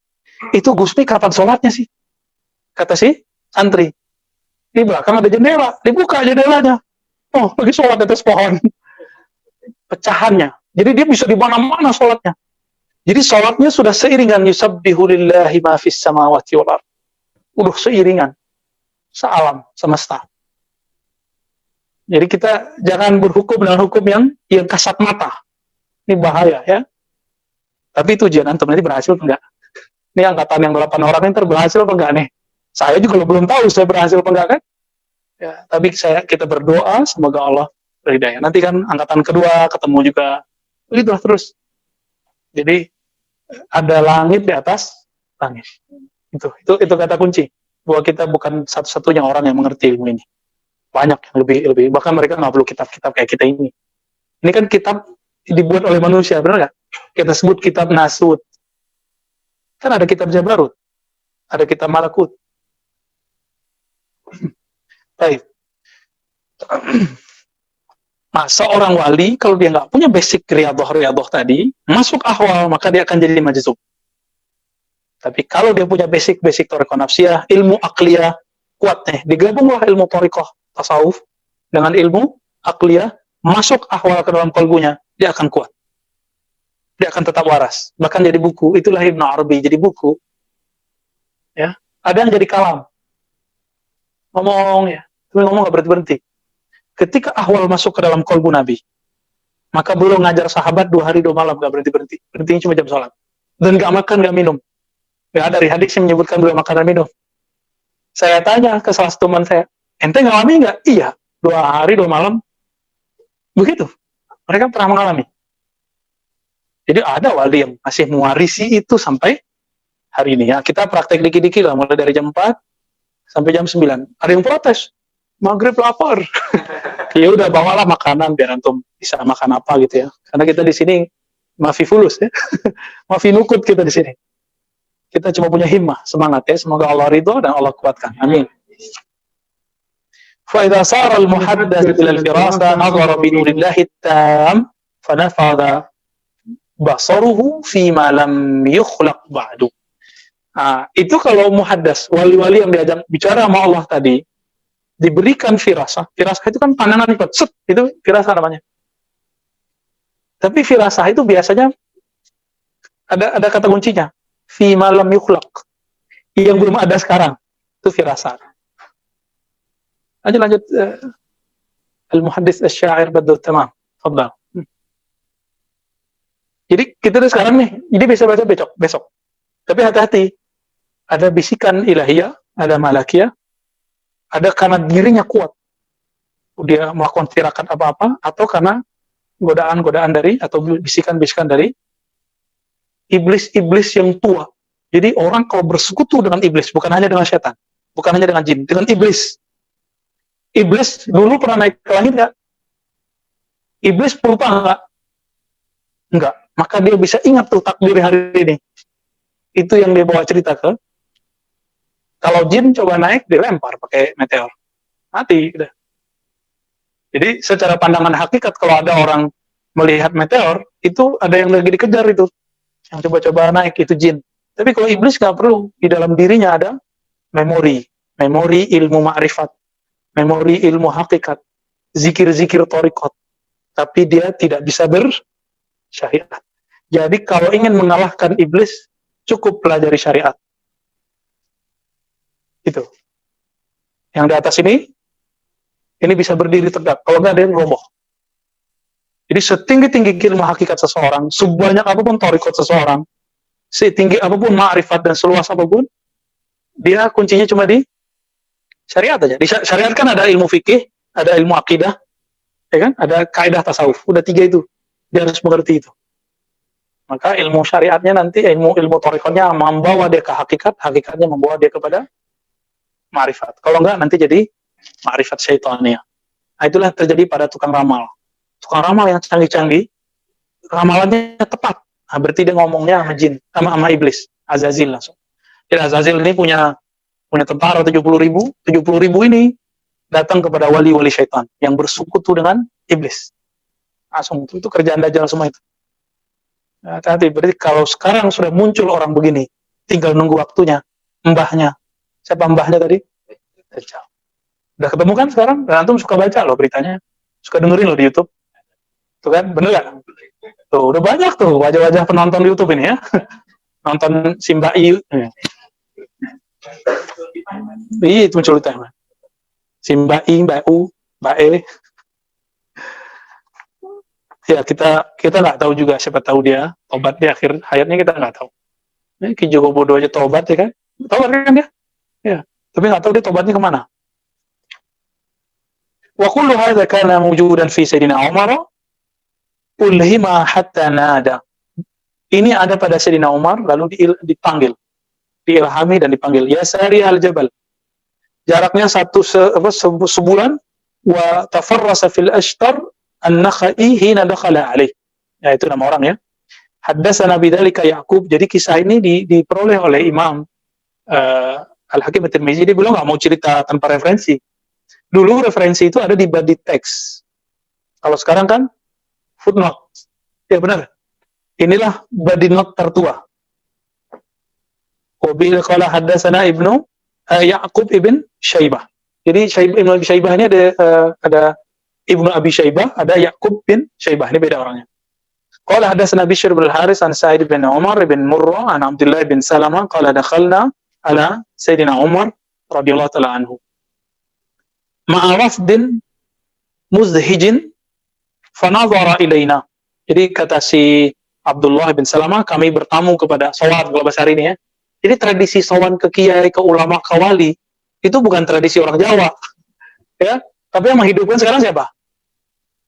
Itu Gusmi kapan sholatnya sih? Kata si santri. Di belakang ada jendela, dibuka jendelanya. Oh, lagi sholat di atas pohon. Pecahannya. Jadi dia bisa di mana-mana sholatnya. Jadi sholatnya sudah seiringan yusabbihu lillahi ma fis samawati wal ardh. Udah seiringan. Sealam, semesta. Jadi kita jangan berhukum dengan hukum yang kasat mata. Ini bahaya ya. Tapi itu ujian antum nanti berhasil enggak? Ini angkatan yang 8 orang ini berhasil apa enggak nih? Saya juga belum tahu saya berhasil apa enggak kan? Ya, tapi kita berdoa semoga Allah berhidayah. Nanti kan angkatan kedua ketemu juga. Begitulah terus. Jadi ada langit di atas langit. Itu kata kunci. Bahwa kita bukan satu-satunya orang yang mengerti ilmu ini. Banyak yang lebih. Bahkan mereka nggak perlu kitab-kitab kayak kita ini. Ini kan kitab dibuat oleh manusia, benar nggak? Kita sebut kitab Nasut. Kan ada kitab Jabarut. Ada kitab Malakut. Baik. Nah, seorang wali, kalau dia nggak punya basic riyadhah tadi, masuk ahwal, maka dia akan jadi majzub. Tapi kalau dia punya basic thariqah nafsiyah, ilmu akliyah, kuat nih. Digabunglah ilmu thariqah tasawuf dengan ilmu akliyah, masuk ahwal ke dalam kalbunya, dia akan kuat. Dia akan tetap waras. Bahkan jadi buku. Itulah Ibnu Arabi, jadi buku. Ya, ada yang jadi kalam. Ngomong ya, tapi ngomong nggak berhenti-berhenti. Ketika ahwal masuk ke dalam kalbu Nabi, maka beliau ngajar sahabat 2 hari 2 malam nggak berhenti-berhenti. Berhentinya cuma jam sholat. Dan nggak makan, nggak minum. Nggak ada dari hadis yang menyebutkan beliau makan dan minum. Saya tanya ke salah satu teman saya, ente ngalami nggak? Iya, 2 hari 2 malam. Begitu. Mereka pernah mengalami. Jadi ada wali yang masih mewarisi itu sampai hari ini. Ya, kita praktek dikit-dikit lah, mulai dari jam 4 sampai jam 9. Ada yang protes. Maghrib lapar. Ya udah bawalah makanan biar antum bisa makan apa gitu ya. Karena kita di sini mafi fulus ya. Mafi nukut kita di sini. Kita cuma punya himmah, semangat ya. Semoga Allah ridho dan Allah kuatkan. Amin. Fa idza sara al-muhaddath ila al-firasa nadhara bi nurillahi tam fa nafadha basaruhu fi ma lam yukhlaq ba'du. Itu kalau muhaddas, wali-wali yang diajak bicara sama Allah tadi, diberikan firasah. Firasah itu kan pandangan ikut, itu firasah namanya. Tapi firasah itu biasanya ada kata kuncinya. Fi malam yukhlaq. Yang belum ada sekarang. Itu firasah. Lanjut. Al-Muhaddis Asy-Syair Badrut Tamam. Fadhal. Jadi kita sekarang nih, jadi bisa baca besok. Tapi hati-hati. Ada bisikan ilahiyah, ada malakiyah, ada karena dirinya kuat. Dia melakukan tirakat apa-apa, atau karena godaan-godaan dari, atau bisikan-bisikan dari iblis-iblis yang tua. Jadi orang kalau bersekutu dengan iblis, bukan hanya dengan setan, bukan hanya dengan jin, dengan iblis. Iblis dulu pernah naik ke langit nggak? Iblis pelupa nggak? Enggak. Maka dia bisa ingat tuh takdir hari ini. Itu yang dia bawa cerita ke. Kalau jin coba naik, dilempar pakai meteor. Mati. Udah. Jadi secara pandangan hakikat, kalau ada orang melihat meteor, itu ada yang lagi dikejar itu. Yang coba-coba naik, itu jin. Tapi kalau iblis nggak perlu. Di dalam dirinya ada memori. Memori ilmu ma'rifat. Memori ilmu hakikat. Zikir-zikir thariqat. Tapi dia tidak bisa bersyariat. Jadi kalau ingin mengalahkan iblis, cukup pelajari syariat. Itu. Yang di atas ini bisa berdiri tegak. Kalau nggak, dia roboh. Jadi setinggi-tinggi ilmu hakikat seseorang, sebanyak apapun thariqat seseorang, setinggi apapun ma'rifat dan seluas apapun, dia kuncinya cuma di syariat aja. Di syariat kan ada ilmu fikih, ada ilmu akidah, ya kan? Ada kaidah tasawuf. Udah 3 itu. Dia harus mengerti itu. Maka ilmu syariatnya nanti, ilmu thariqatnya membawa dia ke hakikat, hakikatnya membawa dia kepada ma'rifat. Kalau enggak, nanti jadi ma'rifat syaitaniyah. Nah, itulah yang terjadi pada tukang ramal. Tukang ramal yang canggih-canggih, ramalannya tepat. Nah, berarti dia ngomongnya sama jin, sama iblis, Azazil langsung. Jadi Azazil ini punya tentara 70.000 ini datang kepada wali-wali syaitan yang bersekutu dengan iblis. Langsung itu kerjaan Dajjal semua itu. Nah, tadi berarti kalau sekarang sudah muncul orang begini, tinggal nunggu waktunya. Mbahnya. Siapa mbahnya tadi? Dajjal. Udah ketemu kan sekarang? Dan antum suka baca loh beritanya. Suka dengerin loh di YouTube. Tuh kan, bener gak? Tuh, udah banyak tuh wajah-wajah penonton di YouTube ini ya. Nonton Simbai. Itu muncul itu. Simbai, Mbak U, Mbak E. Ya, kita nggak tahu juga, siapa tahu dia tobat di akhir hayatnya, kita nggak tahu. Ini Ki Joko Bodo aja tobat ya kan? Tobat kan dia? Ya, tapi nggak tahu dia tobatnya kemana. Wa kullu hadza kana mawjudan fi Sayyidina Umar ulhima hatta nada. Ini ada pada Sayyidina Umar, lalu dipanggil, diilhami dan dipanggil. Ya sari al-jabal. Jaraknya sebulan. Wa tafarrasa fil ashtar an-nakhai hina dakhala alaih. Ya, itu nama orang ya. Haddatsana bidzalika Ya'qub. Jadi kisah ini diperoleh oleh Imam Al-Hakim At-Tirmizi. Dia bilang nggak mau cerita tanpa referensi. Dulu referensi itu ada di body text. Kalau sekarang kan footnote. Ya benar. Inilah body note tertua. Wabil qala haddatsana Ibnu Ya'qub ibn Syaibah. Jadi Ibnu Abi Syaibah ini ada Ibnu Abi Syaibah, ada Ya'qub bin Syaibah. Ini beda orangnya. Qala hadatsana Bishr bin Al-Haris an Sa'id bin Umar bin Murrah an Abdullah bin Salamah qala dakhalna ala Sayyidina Umar radhiyallahu ta'ala anhu. Ma'a wafdin muzhijin fanadhara ilaina. Jadi kata si Abdullah bin Salamah, kami bertamu kepada sowan kalau bahasa hari ini ya. Jadi tradisi sowan ke kiai, ke ulama, ke wali itu bukan tradisi orang Jawa. Ya, tapi yang menghidupkan sekarang siapa?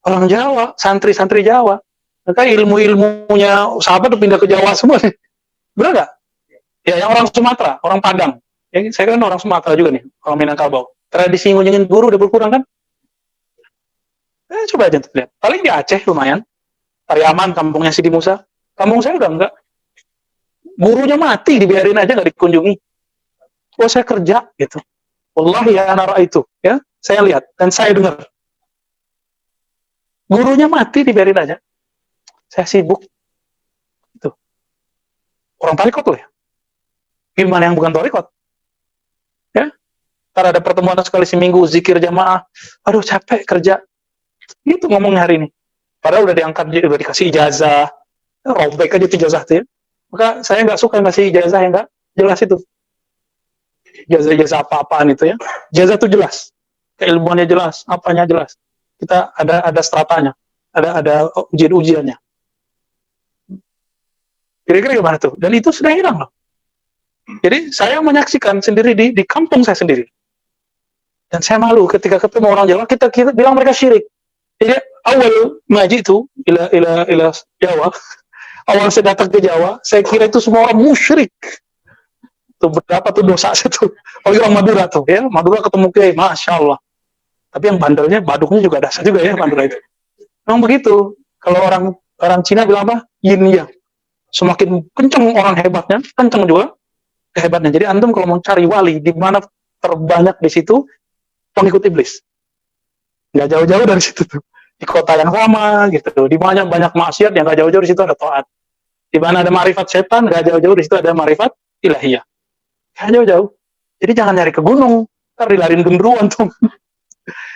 Orang Jawa, santri-santri Jawa. Maka ilmu-ilmunya sahabat pindah ke Jawa semua. Benar nggak? Ya, yang orang Sumatera, orang Padang. Ya, saya kan orang Sumatera juga nih, orang Minangkabau. Tradisi ngunjungin guru udah berkurang kan? Coba aja lihat. Paling di Aceh lumayan. Pariaman, kampungnya Sidi Musa. Kampung saya udah enggak. Gurunya mati, dibiarin aja nggak dikunjungi. Oh, saya kerja gitu. Wallahi ya nara itu, ya. Saya lihat dan saya dengar. Gurunya mati, dibiarin aja. Saya sibuk. Itu. Orang tarikot loh ya. Gimana yang bukan tarikot? Ya. Ntar ada pertemuan sekali seminggu, zikir jamaah. Aduh, capek kerja. Itu ngomongnya hari ini. Padahal udah diangkat, udah dikasih ijazah, robek aja tuh ijazah tuh ya. Maka saya nggak suka ngasih ijazah yang nggak jelas itu. Ijazah apa-apaan itu ya. Ijazah itu jelas, keilmuannya jelas, apanya jelas. Kita ada stratanya, ada ujian-ujiannya. Kira-kira gimana tuh? Dan itu sudah hilang loh. Jadi saya menyaksikan sendiri di kampung saya sendiri. Dan saya malu ketika ketemu orang Jawa, kita bilang mereka syirik. Jadi awal ngaji itu ila Jawa, awal saya datang ke Jawa, saya kira itu semua orang musyrik. Tuh berapa tuh dosa itu? Orang Madura tuh ya, Madura ketemu Kiai, masya Allah. Tapi yang bandelnya, baduknya juga dasar juga ya Madura itu. Memang begitu. Kalau orang Cina bilang apa? Yin yang. Semakin kenceng orang hebatnya, kenceng juga kehebatnya. Jadi antum kalau mau cari wali, di mana terbanyak di situ pengikut iblis. Nggak jauh-jauh dari situ tuh. Di kota yang sama gitu. Di mana banyak maksiat yang nggak jauh-jauh di situ ada taat. Di mana ada marifat setan, nggak jauh-jauh di situ ada marifat ilahiyah. Nggak jauh-jauh. Jadi jangan nyari ke gunung, ntar dilarin gendruan tuh.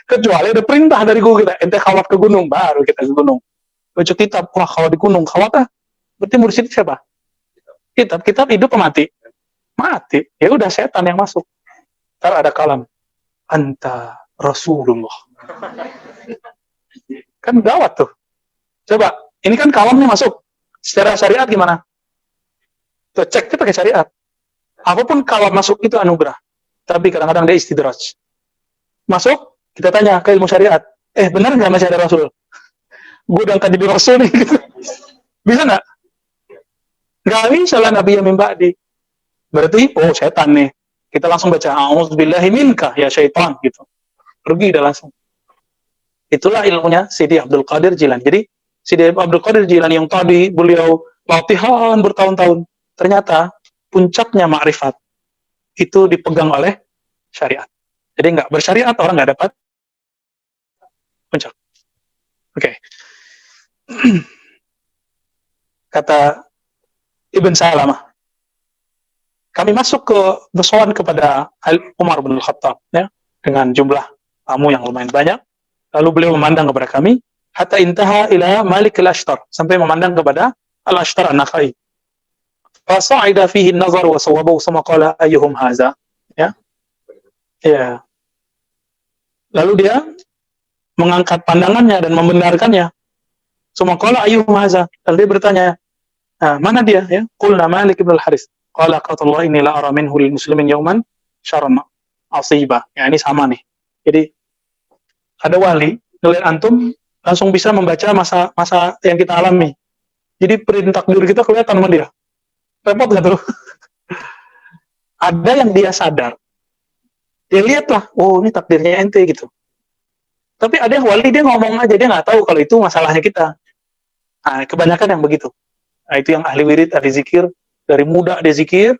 Kecuali ada perintah dari guru kita, ente khawat ke gunung, baru kita ke gunung. Baca kitab, wah khawat di gunung, khawat ah. Berarti mursyid siapa? Kitab hidup mati? Mati. Ya udah setan yang masuk. Ntar ada kalam. Anta Rasulullah. Kan gawat tuh. Coba, ini kan kalamnya masuk. Secara syariat gimana? Tuh, cek kita pakai syariat. Apapun kalam masuk itu anugerah. Tapi kadang-kadang dia istidraj. Masuk, kita tanya ke ilmu syariat. Benar nggak masih ada Rasul? Gue udah angkat jadi Rasul nih. Gitu. Bisa nggak? Nggak bisa lah Nabi yang mimba'di. Berarti, setan nih. Kita langsung baca, a'udzubillahi minka ya syaitan. Gitu. Pergi dah langsung. Itulah ilmunya Sidi Abdul Qadir Jilani. Jadi, Sidi Abdul Qadir Jilani yang tadi beliau latihan bertahun-tahun. Ternyata, puncaknya ma'rifat. Itu dipegang oleh syariat. Jadi nggak bersyariat, orang nggak dapat puncak. Oke. Kata Ibn Salamah, kami masuk ke bersowan kepada Umar bin Khattab ya, dengan jumlah tamu yang lumayan banyak. Lalu beliau memandang kepada kami, hatta intaha ila Malik al-Ashtar, sampai memandang kepada al-Ashtar an-Nakhai. Fasa'ida fihi an-nazar wa sawabahu sama qala ayyuhum haza. Ya. Ya. Lalu dia mengangkat pandangannya dan membenarkannya. Sama qala ayyuhum haza. Lalu dia bertanya, mana dia? Ya, qulna Malik ibn al-Haris. Qala qatallahu inni la ara minhu lil muslimin yawman syarran asiba. Ya, ini sama nih. Jadi ada wali ngelihat antum langsung bisa membaca masa yang kita alami. Jadi perintah takdir kita kelihatan sama dia. Repot gak tuh? Ada yang dia sadar. Dia lihatlah, ini takdirnya ente gitu. Tapi ada yang wali dia ngomong aja, dia nggak tahu kalau itu masalahnya kita. Nah, kebanyakan yang begitu. Nah, itu yang ahli wirid, ahli zikir, dari muda dia zikir,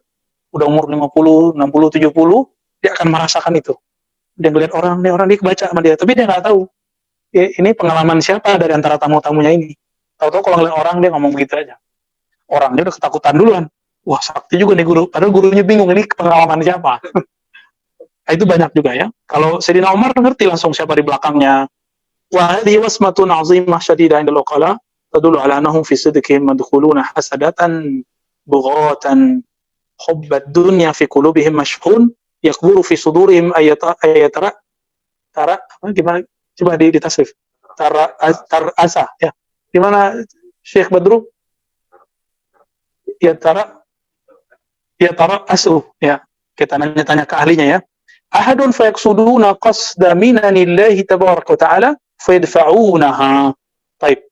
udah umur 50, 60, 70, dia akan merasakan itu. Dia ngeliat orang dia kebaca sama dia, tapi dia nggak tahu. Ini pengalaman siapa dari antara tamu-tamunya ini. Tahu-tahu kalau ngeliat orang dia ngomong begitu aja. Orang dia udah ketakutan duluan. Wah, sakti juga nih guru. Padahal gurunya bingung, ini pengalaman siapa. Nah, itu banyak juga ya. Kalau Sayyidina Umar ngerti langsung siapa di belakangnya. Wa hadhihi wasmatun 'azimah syadidah indal uqala tadullu ala annahum fi sidqihim madkhuluna hasadatan bughatan hubbad dunya fi qulubihim mashhun yakburu fi sudurihim ayatara gimana coba di tasrif asa ya. Gimana Syekh Badru? Ya tara asu ya. Kita tanya ke ahlinya ya. Ahadun fayaksuduna qasda minanillahi tabaraka wa ta'ala fayadfa'unaha. Baik.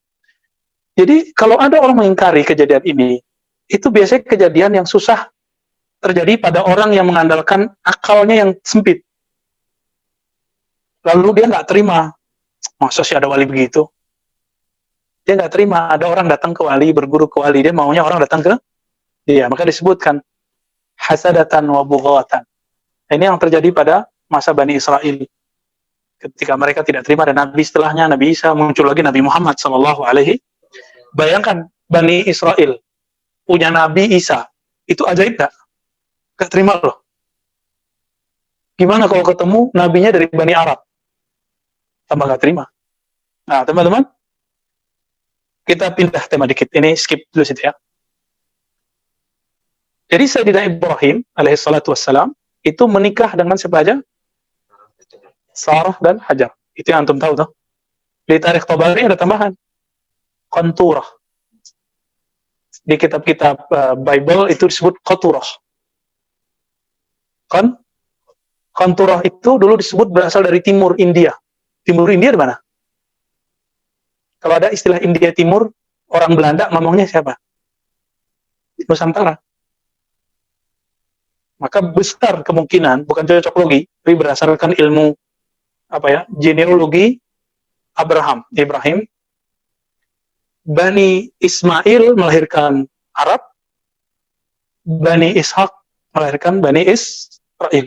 Jadi kalau ada orang mengingkari kejadian ini, itu biasanya kejadian yang susah terjadi pada orang yang mengandalkan akalnya yang sempit. Lalu dia nggak terima. Masa sih ada wali begitu? Dia nggak terima. Ada orang datang ke wali, berguru ke wali. Dia maunya orang datang ke dia. Maka disebutkan hasadatan wa bughatan. Ini yang terjadi pada masa Bani Israel. Ketika mereka tidak terima dan Nabi setelahnya, Nabi Isa, muncul lagi Nabi Muhammad SAW. Bayangkan, Bani Israel punya Nabi Isa. Itu ajaib gak? Gak terima loh. Gimana kalau ketemu Nabinya dari Bani Arab? Tambah gak terima. Nah, teman-teman, Kita pindah tema dikit. Ini skip dulu situ ya. Jadi Sayyidina Ibrahim alaihissalatu wassalam itu menikah dengan siapa aja? Sarah dan Hajar. Itu yang antum tahu tuh. Di Tarikh Tabari ada tambahan. Qanturah. Di kitab-kitab Bible itu disebut Qaturah. Qanturah itu dulu disebut berasal dari timur India. Timur India di mana? Kalau ada istilah India Timur, orang Belanda ngomongnya siapa? Nusantara. Maka besar kemungkinan, bukan cocok logi, tapi berdasarkan ilmu genealogi Ibrahim, Bani Ismail melahirkan Arab, Bani Ishak melahirkan Bani Israel.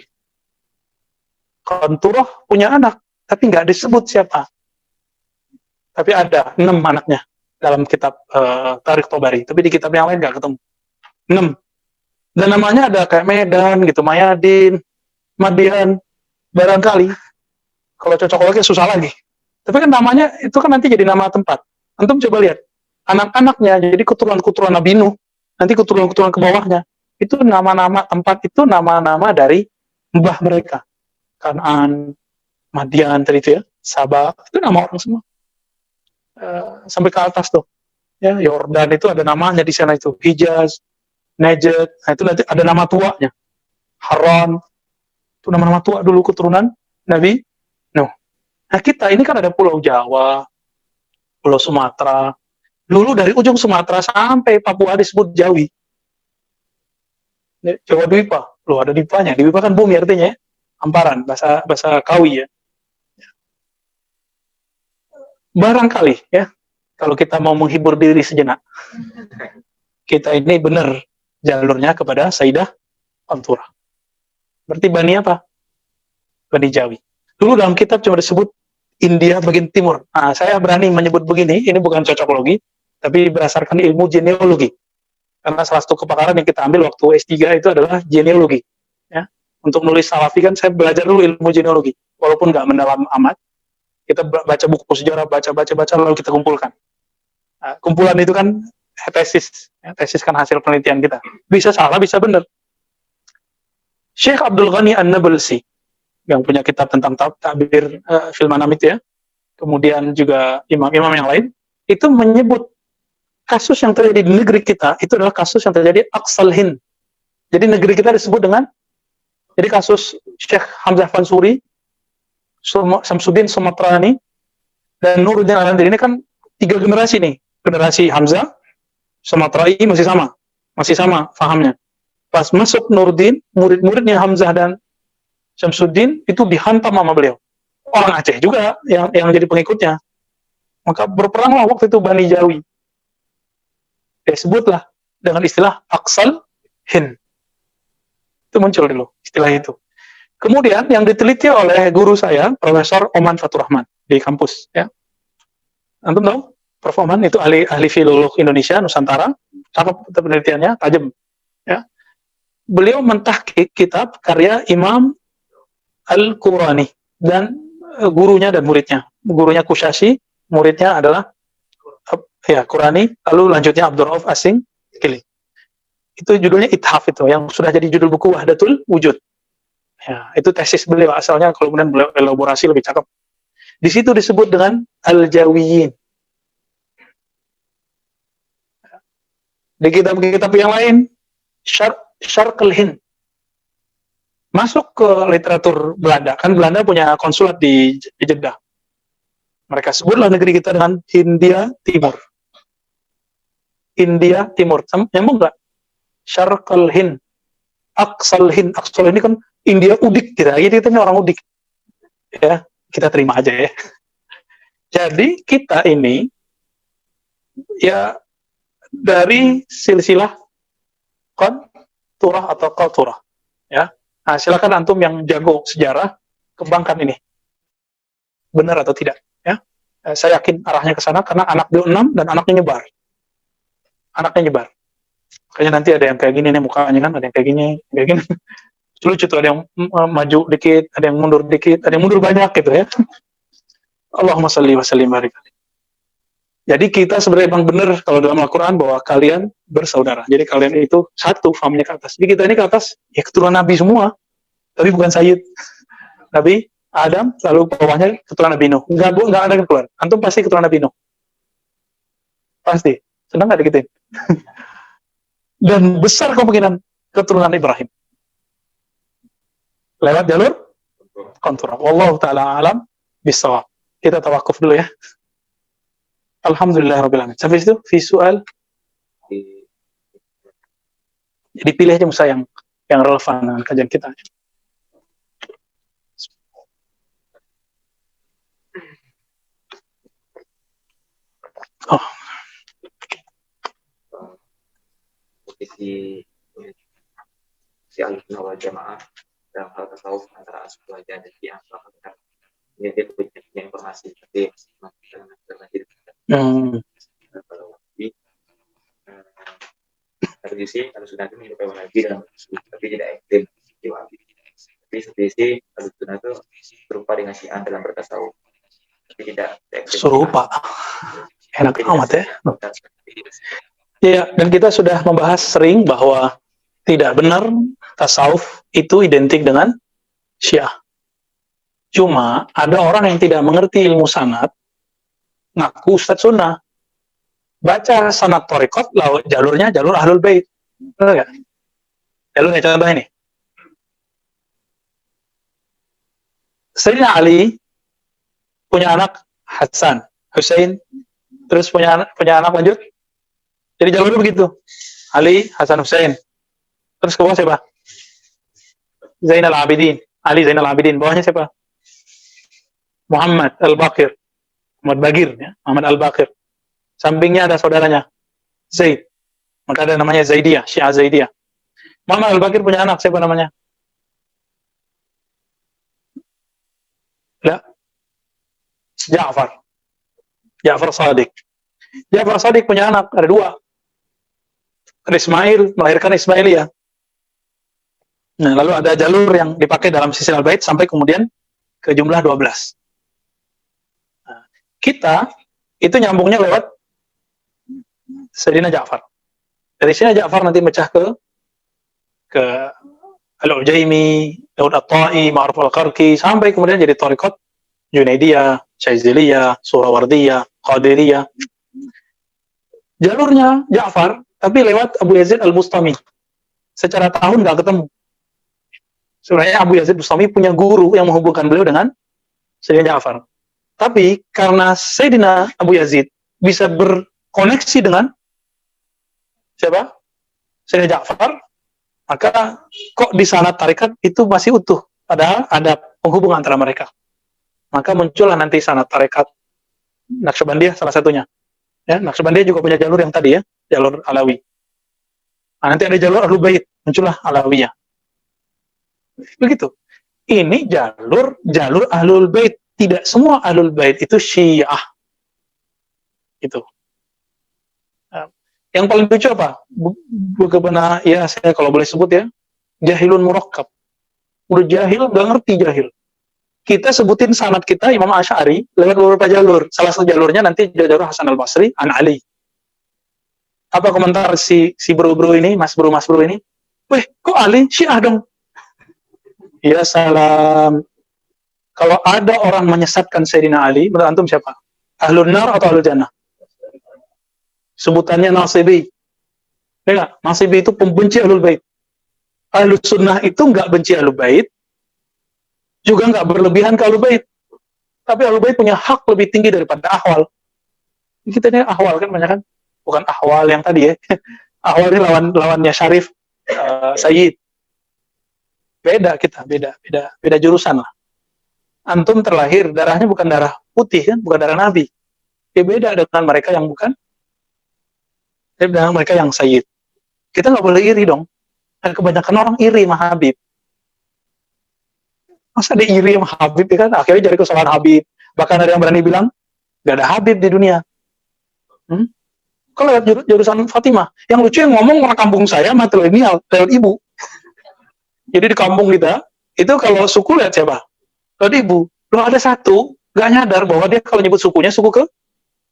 Qanturah punya anak, tapi nggak disebut siapa. Tapi ada 6 anaknya dalam kitab Tarikh Tabari. Tapi di kitab yang lain nggak ketemu. 6. Dan namanya ada kayak Medan, gitu, Mayadin, Madian, barangkali. Kalau cocok lagi susah lagi. Tapi kan namanya itu kan nanti jadi nama tempat. Antum coba lihat. Anak-anaknya jadi keturunan-keturunan Nabi Nuh. Nanti keturunan-keturunan ke bawahnya. Itu nama-nama tempat, itu nama-nama dari mbah mereka. Kanaan, Madian, tadi itu ya. Sabah, itu nama orang semua. Sampai ke atas tuh. Ya, Yordan itu ada namanya di sana itu. Hijaz, Najd, nah itu nanti ada nama tuanya. Haran, itu nama-nama tua dulu keturunan Nabi Nuh. Nah kita ini kan ada Pulau Jawa, Pulau Sumatera. Dulu dari ujung Sumatera sampai Papua disebut Jawi. Jawa Dwipa, loh ada Dipanya. Dwipa kan bumi artinya ya. Hamparan, bahasa Kawi ya. Barangkali ya, kalau kita mau menghibur diri sejenak, kita ini benar jalurnya kepada Sayyidah Qanturah. Berarti Bani apa? Bani Jawi. Dulu dalam kitab cuma disebut India bagian timur. Nah, saya berani menyebut begini, ini bukan cocokologi, tapi berdasarkan ilmu genealogi. Karena salah satu kepakaran yang kita ambil waktu S3 itu adalah genealogi. Ya. Untuk nulis salafi kan saya belajar dulu ilmu genealogi. Walaupun nggak mendalam amat, kita baca buku sejarah, baca, lalu kita kumpulkan. Nah, kumpulan itu kan tesis. Ya, tesis kan hasil penelitian kita. Bisa salah, bisa benar. Syekh Abdul Ghani An-Nablsi, yang punya kitab tentang takbir fil manam itu ya, kemudian juga imam-imam yang lain, itu menyebut kasus yang terjadi di negeri kita, itu adalah kasus yang terjadi Aqsal Hind. Jadi negeri kita disebut dengan, jadi kasus Syekh Hamzah Fansuri, Samsuddin Sumatrani, dan Nuruddin Al-Andri, ini kan 3 generasi nih. Generasi Hamzah, Sumatrai masih sama fahamnya. Pas masuk Nuruddin, murid-muridnya Hamzah dan Samsuddin itu dihantam sama beliau. Orang Aceh juga yang jadi pengikutnya. Maka berperanglah waktu itu Bani Jawi. Disebutlah dengan istilah Aqsal Hind. Itu muncul dulu istilah itu. Kemudian yang diteliti oleh guru saya, Profesor Oman Fatur Rahman di kampus. Ya. Antum tahu? Prof. Oman itu ahli filolog Indonesia, Nusantara. Cakep penelitiannya, tajam. Ya. Beliau mentahqiq kitab karya Imam Al-Qurani dan gurunya dan muridnya. Gurunya Kushashi, muridnya adalah Qurani, lalu lanjutnya Abdul Rauf Asing Kili. Itu judulnya Ithaf itu, yang sudah jadi judul buku Wahdatul Wujud. Ya, itu tesis beliau asalnya, kalau kemudian beliau elaborasi lebih cakep. Di situ disebut dengan Al-Jawiyin. Di kitab-kitab yang lain, Syarqul Hind. Masuk ke literatur Belanda, kan Belanda punya konsulat di Jeddah. Mereka sebutlah negeri kita dengan Hindia Timur. India Timur, nyambung nggak? Syarqul Hind, Aqsal Hind. Aqsal ini kan India Udik, kita ini orang Udik. Ya, kita terima aja ya. Jadi kita ini ya dari silsilah Qanturah atau Qaturah. Ya. Nah, silakan antum yang jago sejarah kembangkan ini. Benar atau tidak, ya. Saya yakin arahnya ke sana karena anak beliau 6 dan anaknya nyebar. Anaknya nyebar. Kayaknya nanti ada yang kayak gini nih mukanya kan, ada yang kayak gini. Lucu tuh, ada yang maju dikit, ada yang mundur dikit, ada yang mundur banyak gitu ya. Allahumma shalli wa sallim barik. Jadi kita sebenarnya emang benar kalau dalam Al-Quran bahwa kalian bersaudara. Jadi kalian itu satu, fahamnya ke atas. Jadi kita ini ke atas, ya keturunan Nabi semua. Tapi bukan Sayyid. Nabi Adam, lalu bawahnya keturunan Nabi Nuh. Enggak ada keluar. Antum pasti keturunan Nabi Nuh. Pasti. Senang nggak dikitin? Dan besar kemungkinan keturunan Ibrahim. Lewat jalur kontur. Wallahu ta'ala alam bisawab. Kita tawakuf dulu ya. Alhamdulillah Rabbil Alamin. Sampai situ, fi soal. Jadi pilih aja Musa yang relevan dengan kajian kita. Oh. Posisi si Ahlussunnah wal Jamaah dalam hal tasawuf antara asal wajah dan yang ini dia punya informasi tapi kalau Wahabi tradisi Ahlussunnah itu menyerupai Wahabi dalam tapi tidak ekstrim di Wahabi. Tapi tradisi Ahlussunnah itu serupa dengan Syiah dalam bertasawuf tapi tidak ekstrim. Serupa. Enak amat ya. Ya, dan kita sudah membahas sering bahwa tidak benar tasawuf itu identik dengan Syiah. Cuma ada orang yang tidak mengerti ilmu sanad, ngaku Ustadz Sunnah. Baca sanad Thariqat, jalurnya jalur Ahlul Bait. Benar nggak? Jalurnya contoh ini. Sayyidina Ali punya anak Hasan, Husain, terus punya anak lanjut. Jadi jalurnya begitu. Ali, Hasan, Husain. Terus ke bawah siapa? Zainal Abidin. Ali Zainal Abidin. Bawahnya siapa? Muhammad Al-Baqir. Muhammad Bagir. Ya? Muhammad Al-Baqir. Sampingnya ada saudaranya. Zaid. Maka ada namanya Zaidiyah. Syiah Zaidiyah. Muhammad Al-Baqir punya anak. Siapa namanya? Ya. Ja'far. Ja'far Shadiq. Ja'far Shadiq punya anak. Ada dua. Ismail melahirkan Ismailiyah. Nah, lalu ada jalur yang dipakai dalam silsilah bait sampai kemudian ke jumlah 12. Nah, kita itu nyambungnya lewat Sayyidina Ja'far. Dari sini Ja'far nanti mecah ke Al-Ujaimi, Daud At-Ta'i, Ma'ruf Al-Qarqi sampai kemudian jadi Thariqat Junaidiyah, Syaziliyah, Surawardiyah, Qadiriyah. Jalurnya Ja'far tapi lewat Abu Yazid Al-Bustami. Secara tahun nggak ketemu. Sebenarnya Abu Yazid Al-Bustami punya guru yang menghubungkan beliau dengan Sayyidina Ja'far. Tapi karena Sayyidina Abu Yazid bisa berkoneksi dengan siapa? Sayyidina Ja'far, maka kok di sanad tarekat itu masih utuh. Padahal ada penghubung antara mereka. Maka muncullah nanti sanad tarekat Naqsyabandiyah salah satunya. Ya, Naqsyabandiyah juga punya jalur yang tadi ya. Jalur Alawi. Nah, nanti ada jalur Ahlul Bait, muncullah Alawiyah. Begitu. Ini jalur Ahlul Bait. Tidak semua Ahlul Bait itu Syiah. Itu. Nah, yang paling lucu apa? Bagaimana ya saya kalau boleh sebut ya, jahilun murakkab. Udah jahil, nggak ngerti jahil. Kita sebutin sanad kita Imam Asy'ari lewat beberapa jalur. Salah satu jalurnya nanti jalur Hasan Al-Basri an Ali. Apa komentar si bro-bro ini, mas bro ini? Weh, kok Ali Syiah dong? Ya salam. Kalau ada orang menyesatkan Sayyidina Ali, menurut antum siapa? Ahlun Nar atau Ahlul Jannah? Sebutannya Nasibi. Ya, Nasibi itu pembenci Ahlul Bait. Ahlus Sunnah itu nggak benci Ahlul Bait, juga nggak berlebihan ke Ahlul Bait. Tapi Ahlul Bait punya hak lebih tinggi daripada Ahwal. Kita ini Ahwal kan banyak kan? Bukan Ahwal yang tadi ya. Ahwal ini lawannya Syarif, Sayyid. Beda kita, beda jurusan lah. Antum terlahir darahnya bukan darah putih kan, bukan darah Nabi. Ya beda dengan mereka yang bukan. Dengan mereka yang Sayyid. Kita nggak boleh iri dong. Dan kebanyakan orang iri sama Habib. Masa ada iri sama Habib ya kan? Akhirnya jadi kesalahan Habib. Bahkan ada yang berani bilang nggak ada Habib di dunia. Kalau lewat jurusan Fatimah, yang lucu yang ngomong orang kampung saya matrilineal lewat ibu. Jadi di kampung kita itu kalau suku lihat siapa? Lewat ibu. Loh ada satu nggak nyadar bahwa dia kalau nyebut sukunya suku ke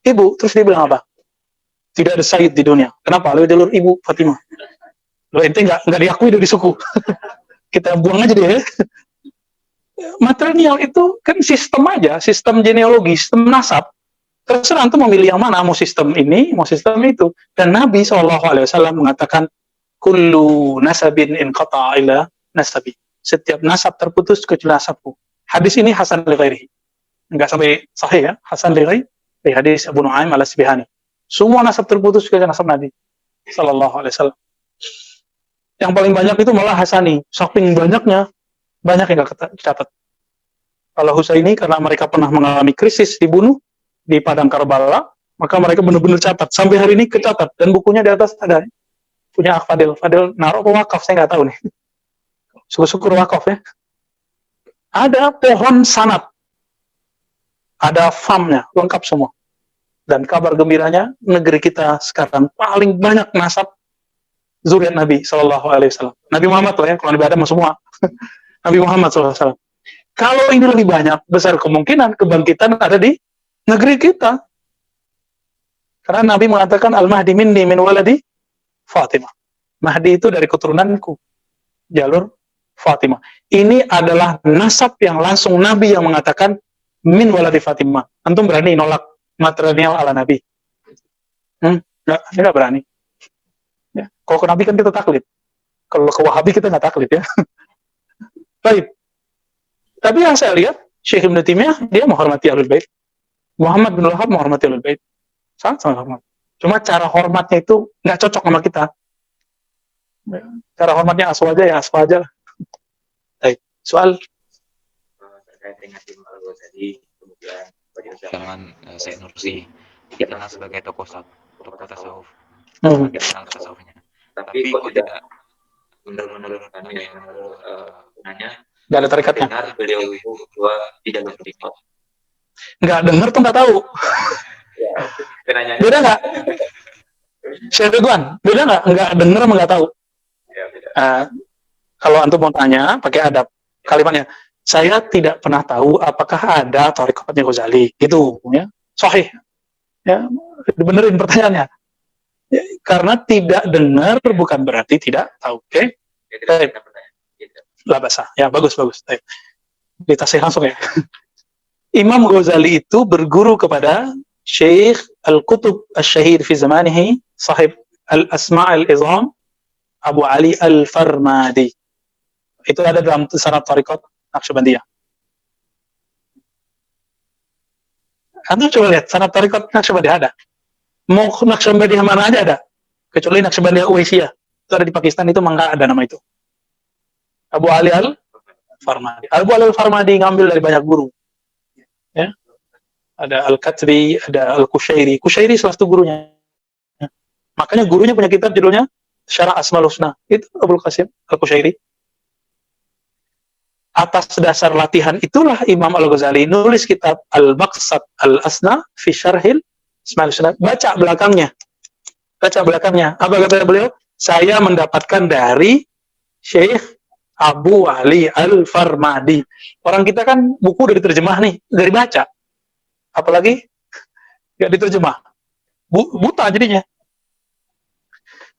ibu. Terus dia bilang apa? Tidak ada Said di dunia. Kenapa? Lebih jalur ibu Fatimah. Loh, ente nggak diakui dari suku. Kita buang aja dia. Matrilineal itu kan sistem aja, sistem genealogi, sistem nasab. Terserah antum memilih yang mana, mau sistem ini, mau sistem itu. Dan Nabi SAW mengatakan, kullu nasabin inqata'a ila nasabi. Setiap nasab terputus kecuali nasabku. Hadis ini Hasan li ghairihi. Enggak sampai sahih ya, Hasan li ghairihi. Hadis Abu Nu'aim al-Asbihani. Semua nasab terputus kecuali nasab Nabi sallallahu alaihi wasallam. Yang paling banyak itu malah Hasani. Saking banyaknya, banyak yang enggak dicatat. Kalau Husaini karena mereka pernah mengalami krisis, dibunuh di padang Karbala, maka mereka benar-benar catat. Sampai hari ini kecatat dan bukunya di atas ada. Punya Fadil naruh apa wakaf saya nggak tahu nih. Syukur wakaf ya. Ada pohon sanad, ada famnya, lengkap semua. Dan kabar gembiranya negeri kita sekarang paling banyak nasab zuriat Nabi Shallallahu Alaihi Wasallam. Nabi Muhammad lah ya, kalau Nabi Adam semua. Nabi Muhammad SAW. Kalau ini lebih banyak, besar kemungkinan kebangkitan ada di negeri kita. Karena Nabi mengatakan Al-Mahdi minni min waladi Fatimah. Mahdi itu dari keturunanku. Jalur Fatimah. Ini adalah nasab yang langsung Nabi yang mengatakan min waladi Fatimah. Antum berani nolak matrilineal ala Nabi? Nggak berani. Ya. Kalau ke Nabi kan kita taklid. Kalau ke Wahabi kita nggak taklid ya. Baik. Tapi yang saya lihat, Syekh Ibn Taimiyah, dia menghormati Ahlul Bait. Muhammad bin Wahab menghormati Ahlul Bait. Sangat hormat. Cuma cara hormatnya itu nggak cocok sama kita. Cara hormatnya aswa aja ya, aswa aja lah. Baik. Soal terkait dengan Imam Al-Ghazali, kemudian pada zaman Syekh Nursi, kita kenal sebagai tokoh tasawuf. Kita kenal tasawufnya. Tapi kok tidak menurut kami yang nanya, nggak ada tarikatnya. benar beliau itu di dalam tarikot. Nggak dengar tuh nggak tahu. Ya, beda nggak? Syekh Ridwan, beda nggak? Nggak dengar sama nggak tahu. Ya, beda. Kalau antum mau tanya, pakai adab. Kalimatnya, saya tidak pernah tahu apakah ada tarikatnya Ghazali. Gitu, ya. Sahih. Ya, benerin pertanyaannya. Ya, karena tidak dengar bukan berarti tidak tahu. Oke? Okay? Lah basah. Ya, bagus. Ditasih langsung ya. Imam Ghazali itu berguru kepada Syekh Al-Qutub Al-Syahid fi zamanihi, sahib Al-Asma' Al-Izam, Abu Ali Al-Farmadi. Itu ada dalam sanad tariqat Naqsyabandiyah. Anda coba lihat, sanad tariqat Naqsyabandiyah ada. Mau Naqsyabandiyah mana aja ada. Kecuali Naqsyabandiyah Uwaisiyah. Itu ada di Pakistan, itu nggak ada nama itu. Abu Ali Al-Farmadi. Abu Ali Al-Farmadi ngambil dari banyak guru. Ya. Ada Al-Katbi, ada Al-Kushairi. Kushairi salah satu gurunya. Ya. Makanya gurunya punya kitab judulnya Syarah Asmaul Husna. Itu Abul Qasim Al-Kushairi. Atas dasar latihan itulah Imam Al-Ghazali nulis kitab Al-Maqsad Al-Asna fi Syarhil Asmaul Husna. Baca belakangnya. Apa kata beliau? Saya mendapatkan dari Syekh Abu Ali Al-Farmadi. Orang kita kan buku udah diterjemah nih, dari baca. Apalagi nggak diterjemah. Buta jadinya.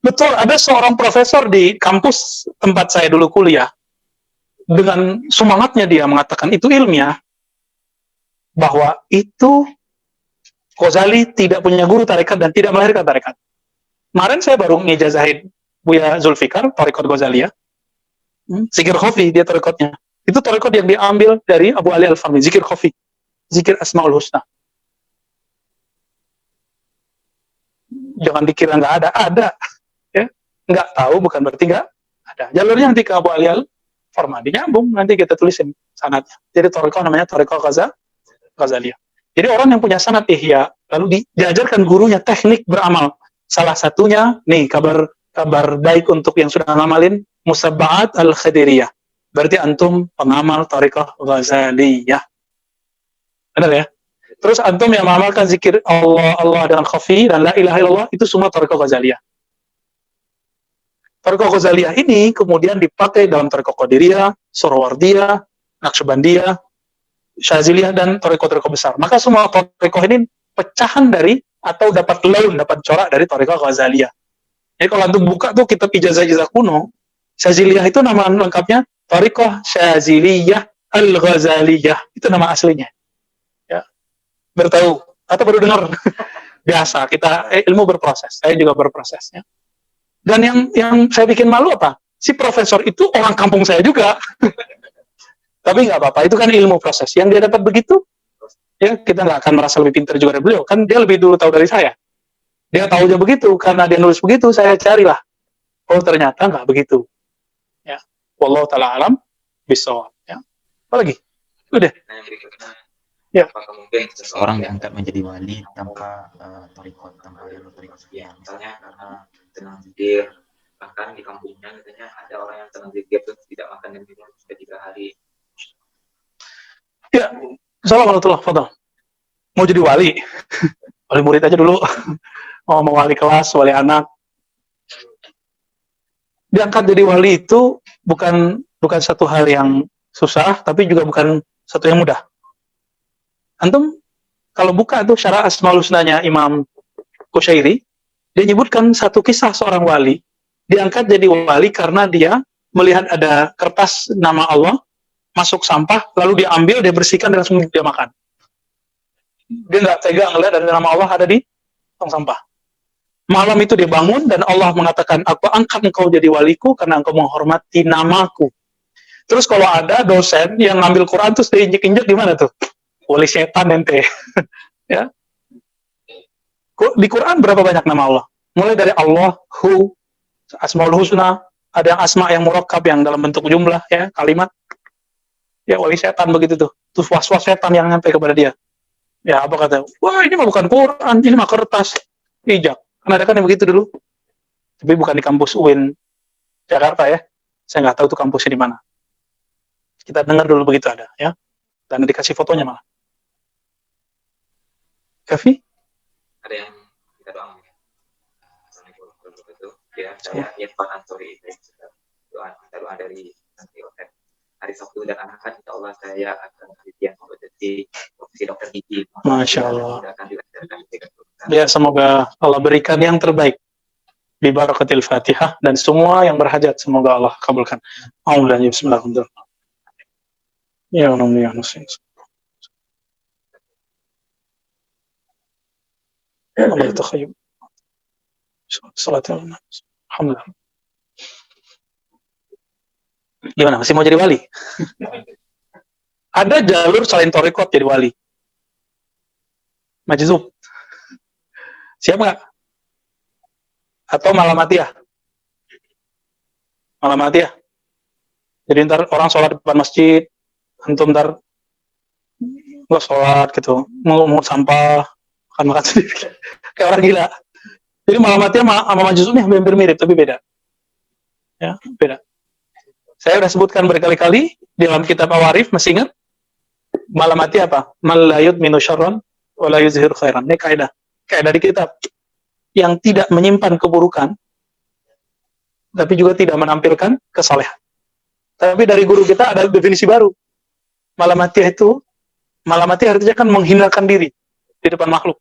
Betul, ada seorang profesor di kampus tempat saya dulu kuliah. Dengan semangatnya dia mengatakan itu ilmiah. Bahwa itu Ghazali tidak punya guru tarekat dan tidak melahirkan tarekat. Kemarin saya baru ngijazahin Buya Zulfikar, tarekat Ghazaliyah. Zikir Khafi dia tarekatnya. Itu tarekat yang diambil dari Abu Ali Al-Farmadi, Zikir Khafi, Zikir Asmaul Husna. Jangan dikira nggak ada. Ya, nggak tahu bukan berarti nggak ada. Jalurnya nanti ke Abu Ali Al-Farmadi nyambung, nanti kita tulisin sanadnya. Jadi tarekat namanya tarekat Ghazaliyah. Jadi orang yang punya sanad ihya, lalu diajarkan gurunya teknik beramal. Salah satunya nih kabar baik untuk yang sudah ngamalin Musabba'at Al-Khadiriyah. Berarti antum pengamal Tariqah Ghazaliyah. Benar ya? Terus antum yang mengamalkan zikir Allah dengan khafi dan la ilaha illallah, itu semua Tariqah Ghazaliyah. Tariqah Ghazaliyah ini kemudian dipakai dalam Tariqah Qadiriyah, Surawardiyah, Naqsyabandiyah, Syaziliyah, dan Tariqah besar. Maka semua Tariqah ini pecahan dari atau dapat laun, dapat corak dari Thariqah Ghazaliyah. Jadi kalau antum buka tuh kitab ijazah-ijazah kuno, Syaziliyah itu nama lengkapnya Thariqah Syaziliyah Al-Ghazaliyah. Itu nama aslinya. Ya. Bertahu atau baru dengar? Biasa, kita ilmu berproses. Saya juga berproses. Ya. Dan yang saya bikin malu apa? Si profesor itu orang kampung saya juga. Tapi nggak apa-apa, itu kan ilmu proses. Yang dia dapat begitu, ya kita nggak akan merasa lebih pintar juga dari beliau. Kan dia lebih dulu tahu dari saya. Dia tahu aja begitu, karena dia nulis begitu, saya carilah. Oh ternyata nggak begitu. Ya, wallahu ta'ala alam bisawab. Ya, apa lagi? Udah. Ya. Apakah mungkin seseorang diangkat menjadi wali tanpa thariqat, tanpa jalur thariqat sekian? Misalnya karena senang zikir, bahkan di kampungnya katanya ada orang yang senang zikir itu tidak makan dan minum sudah 3 hari. Ya, assalamualaikum warahmatullahi. Mau jadi wali, wali murid aja dulu. Oh, mau wali kelas, wali anak. Diangkat jadi wali itu bukan satu hal yang susah, tapi juga bukan satu yang mudah. Antum kalau buka tuh syarah Asmaul Husnanya Imam Qushairi, dia nyebutkan satu kisah seorang wali diangkat jadi wali karena dia melihat ada kertas nama Allah masuk sampah, lalu dia ambil, dia bersihkan, dan langsung dia makan. Dia nggak tega ngelihat ada nama Allah ada di tong sampah. Malam itu dia bangun dan Allah mengatakan, aku angkat engkau jadi waliku karena engkau menghormati namaku. Terus kalau ada dosen yang ngambil Quran terus dia injek-injek di mana tuh? Wali setan ente. Ya. Di Quran berapa banyak nama Allah? Mulai dari Allah, Hu, Asmaul Husna, ada yang asma yang murakkab yang dalam bentuk jumlah ya, kalimat. Ya wali setan begitu tuh. Terus was-was setan yang sampai kepada dia. Ya apa kata? Wah ini mah bukan Quran, ini mah kertas. Ijak. Kan ada kan yang begitu dulu. Tapi bukan di kampus UIN Jakarta ya. Saya nggak tahu tuh kampusnya di mana. Kita dengar dulu begitu ada ya. Dan dikasih fotonya malah. Kafi? Ada yang kita doang ya. Assalamualaikum warahmatullahi wabarakatuh. Ya, saya Irfan Ansori. Doa dari nanti hari Sabtu dan Ahad, insya Allah saya akan penelitian kompetensi profesi dokter gigi. Masya Allah. Ya, semoga Allah berikan yang terbaik. Bi barakatil Fatihah dan semua yang berhajat semoga Allah kabulkan. Alhamdulillah. Bismillahirrahmanirrahim. Ya Allah ya Nasin. Allah takhayyub. Salatu ala nabi. Alhamdulillah. Gimana? Masih mau jadi wali? Ada jalur selain thariqat jadi wali. Majzub. Siap nggak? Atau malamatiyah? Malamatiyah. Jadi ntar orang sholat di depan masjid, antum ntar nggak sholat gitu, mau sampah, makan sendiri, kayak orang gila. Jadi malamatiyah sama majzub ini hampir mirip, tapi beda. Ya, beda. Saya sudah sebutkan berkali-kali di dalam kitab Awarif, masih ingat? Malamati apa? Man la yudminu syarran wa la yuzhir khairan. Ini kaidah. Kaidah di kitab. Yang tidak menyimpan keburukan, tapi juga tidak menampilkan kesalehan. Tapi dari guru kita ada definisi baru. Malamati artinya kan menghinakan diri di depan makhluk.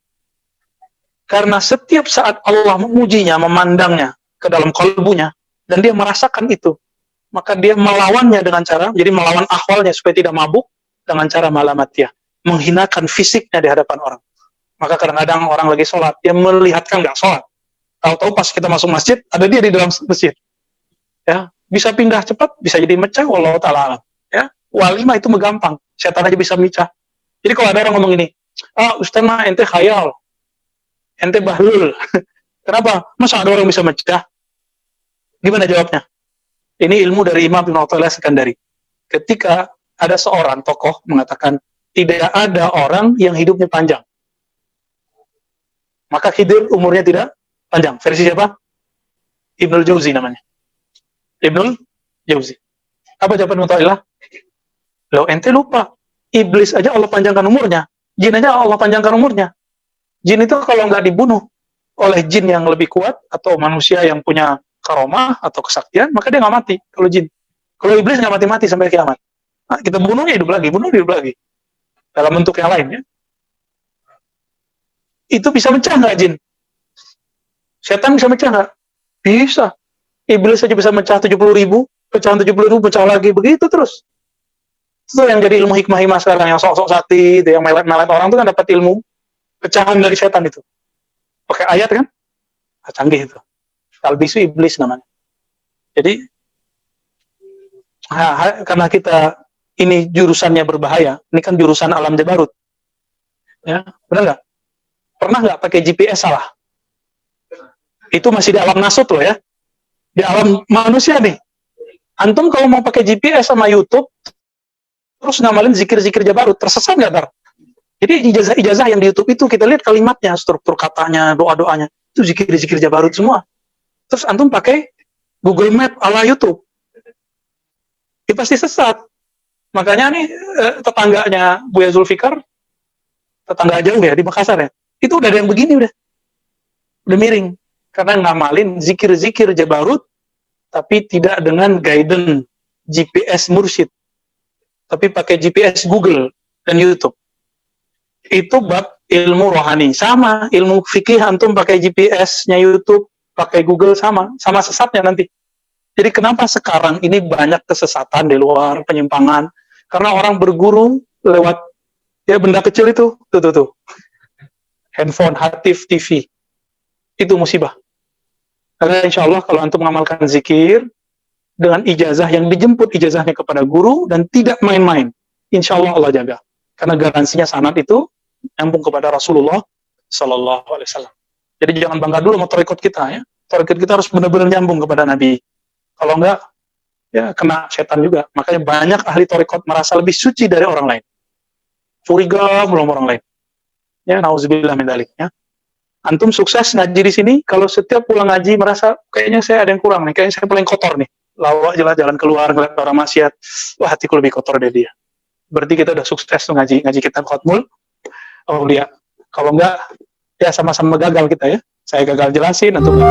Karena setiap saat Allah memujinya, memandangnya ke dalam kalbunya, dan dia merasakan itu, maka dia melawannya dengan cara, jadi melawan ahwalnya supaya tidak mabuk dengan cara malamatiyah, menghinakan fisiknya di hadapan orang. Maka kadang-kadang orang lagi sholat, dia melihatkan nggak sholat. Tahu-tahu pas kita masuk masjid, ada dia di dalam masjid. Ya, bisa pindah cepat, bisa jadi mecah, wallahu ta'ala alam. Ya, walimah itu gampang, setan aja bisa mecah. Jadi kalau ada orang ngomong ini, Ustaz mah ente khayal, ente bahlul. Kenapa? Masa ada orang bisa mecah? Gimana jawabnya? Ini ilmu dari Imam Ibn Athaillah Sekandari. Ketika ada seorang tokoh mengatakan, tidak ada orang yang hidupnya panjang. Maka Khidir umurnya tidak panjang. Versi siapa? Ibnul Jauzi namanya. Ibnul Jauzi. Apa jawaban Ibn Athaillah? Loh, ente lupa. Iblis aja Allah panjangkan umurnya. Jin aja Allah panjangkan umurnya. Jin itu kalau nggak dibunuh oleh jin yang lebih kuat, atau manusia yang punya karomah atau kesaktian, maka dia nggak mati kalau jin. Kalau iblis nggak mati-mati sampai kiamat. Nah, kita bunuhnya hidup lagi, bunuh hidup lagi. Dalam bentuk yang lain ya. Itu bisa mecah nggak jin? Setan bisa mecah nggak? Bisa. Iblis saja bisa mecah 70.000, pecahan 70.000, pecah lagi, begitu terus. Itu yang jadi ilmu hikmah sekarang, yang sok-sok sakti, yang melet-melet orang itu kan dapat ilmu pecahan dari setan itu. Pakai ayat kan? Nah, canggih itu. Talbisu iblis namanya. Jadi, karena kita ini jurusannya berbahaya, ini kan jurusan alam jabarut. Ya, benar nggak? Pernah nggak pakai GPS salah? Itu masih di alam nasut loh ya. Di alam manusia nih. Antum kalau mau pakai GPS sama YouTube, terus ngamalin zikir-zikir jabarut, tersesat nggak, Dar? Jadi ijazah-ijazah yang di YouTube itu, kita lihat kalimatnya, struktur katanya, doa-doanya, itu zikir-zikir jabarut semua. Terus antum pakai Google Map ala YouTube. Ya pasti sesat. Makanya nih, tetangganya Buya Zulfikar, tetangga jauh ya, di Makassar ya, itu udah ada yang begini udah miring. Karena ngamalin zikir-zikir jabarut, tapi tidak dengan guidance GPS mursyid, tapi pakai GPS Google dan YouTube. Itu bab ilmu rohani. Sama, ilmu fikih antum pakai GPS-nya YouTube, pakai Google, sama sesatnya nanti. Jadi kenapa sekarang ini banyak kesesatan di luar, penyimpangan? Karena orang berguru lewat ya benda kecil itu, tuh. Handphone, hatif, TV. Itu musibah. Karena insya Allah kalau antum mengamalkan zikir dengan ijazah yang dijemput ijazahnya kepada guru dan tidak main-main, insya Allah Allah jaga. Karena garansinya sanad itu nyambung kepada Rasulullah Sallallahu Alaihi Wasallam. Jadi jangan bangga dulu sama tarekat kita ya. Tarekat kita harus benar-benar nyambung kepada Nabi. Kalau enggak, ya kena setan juga. Makanya banyak ahli tarekat merasa lebih suci dari orang lain. Curiga belum orang lain. Ya, nauzubillah min dzalik ya. Antum sukses ngaji di sini, kalau setiap pulang ngaji merasa kayaknya saya ada yang kurang nih, kayaknya saya paling kotor nih. Lawak jalan keluar ngeliat orang maksiat, wah hatiku lebih kotor dari dia. Berarti kita udah sukses tuh ngaji kitab Khatmul Aulia. Kalau enggak, ya sama-sama gagal kita ya. Saya gagal jelasin, antum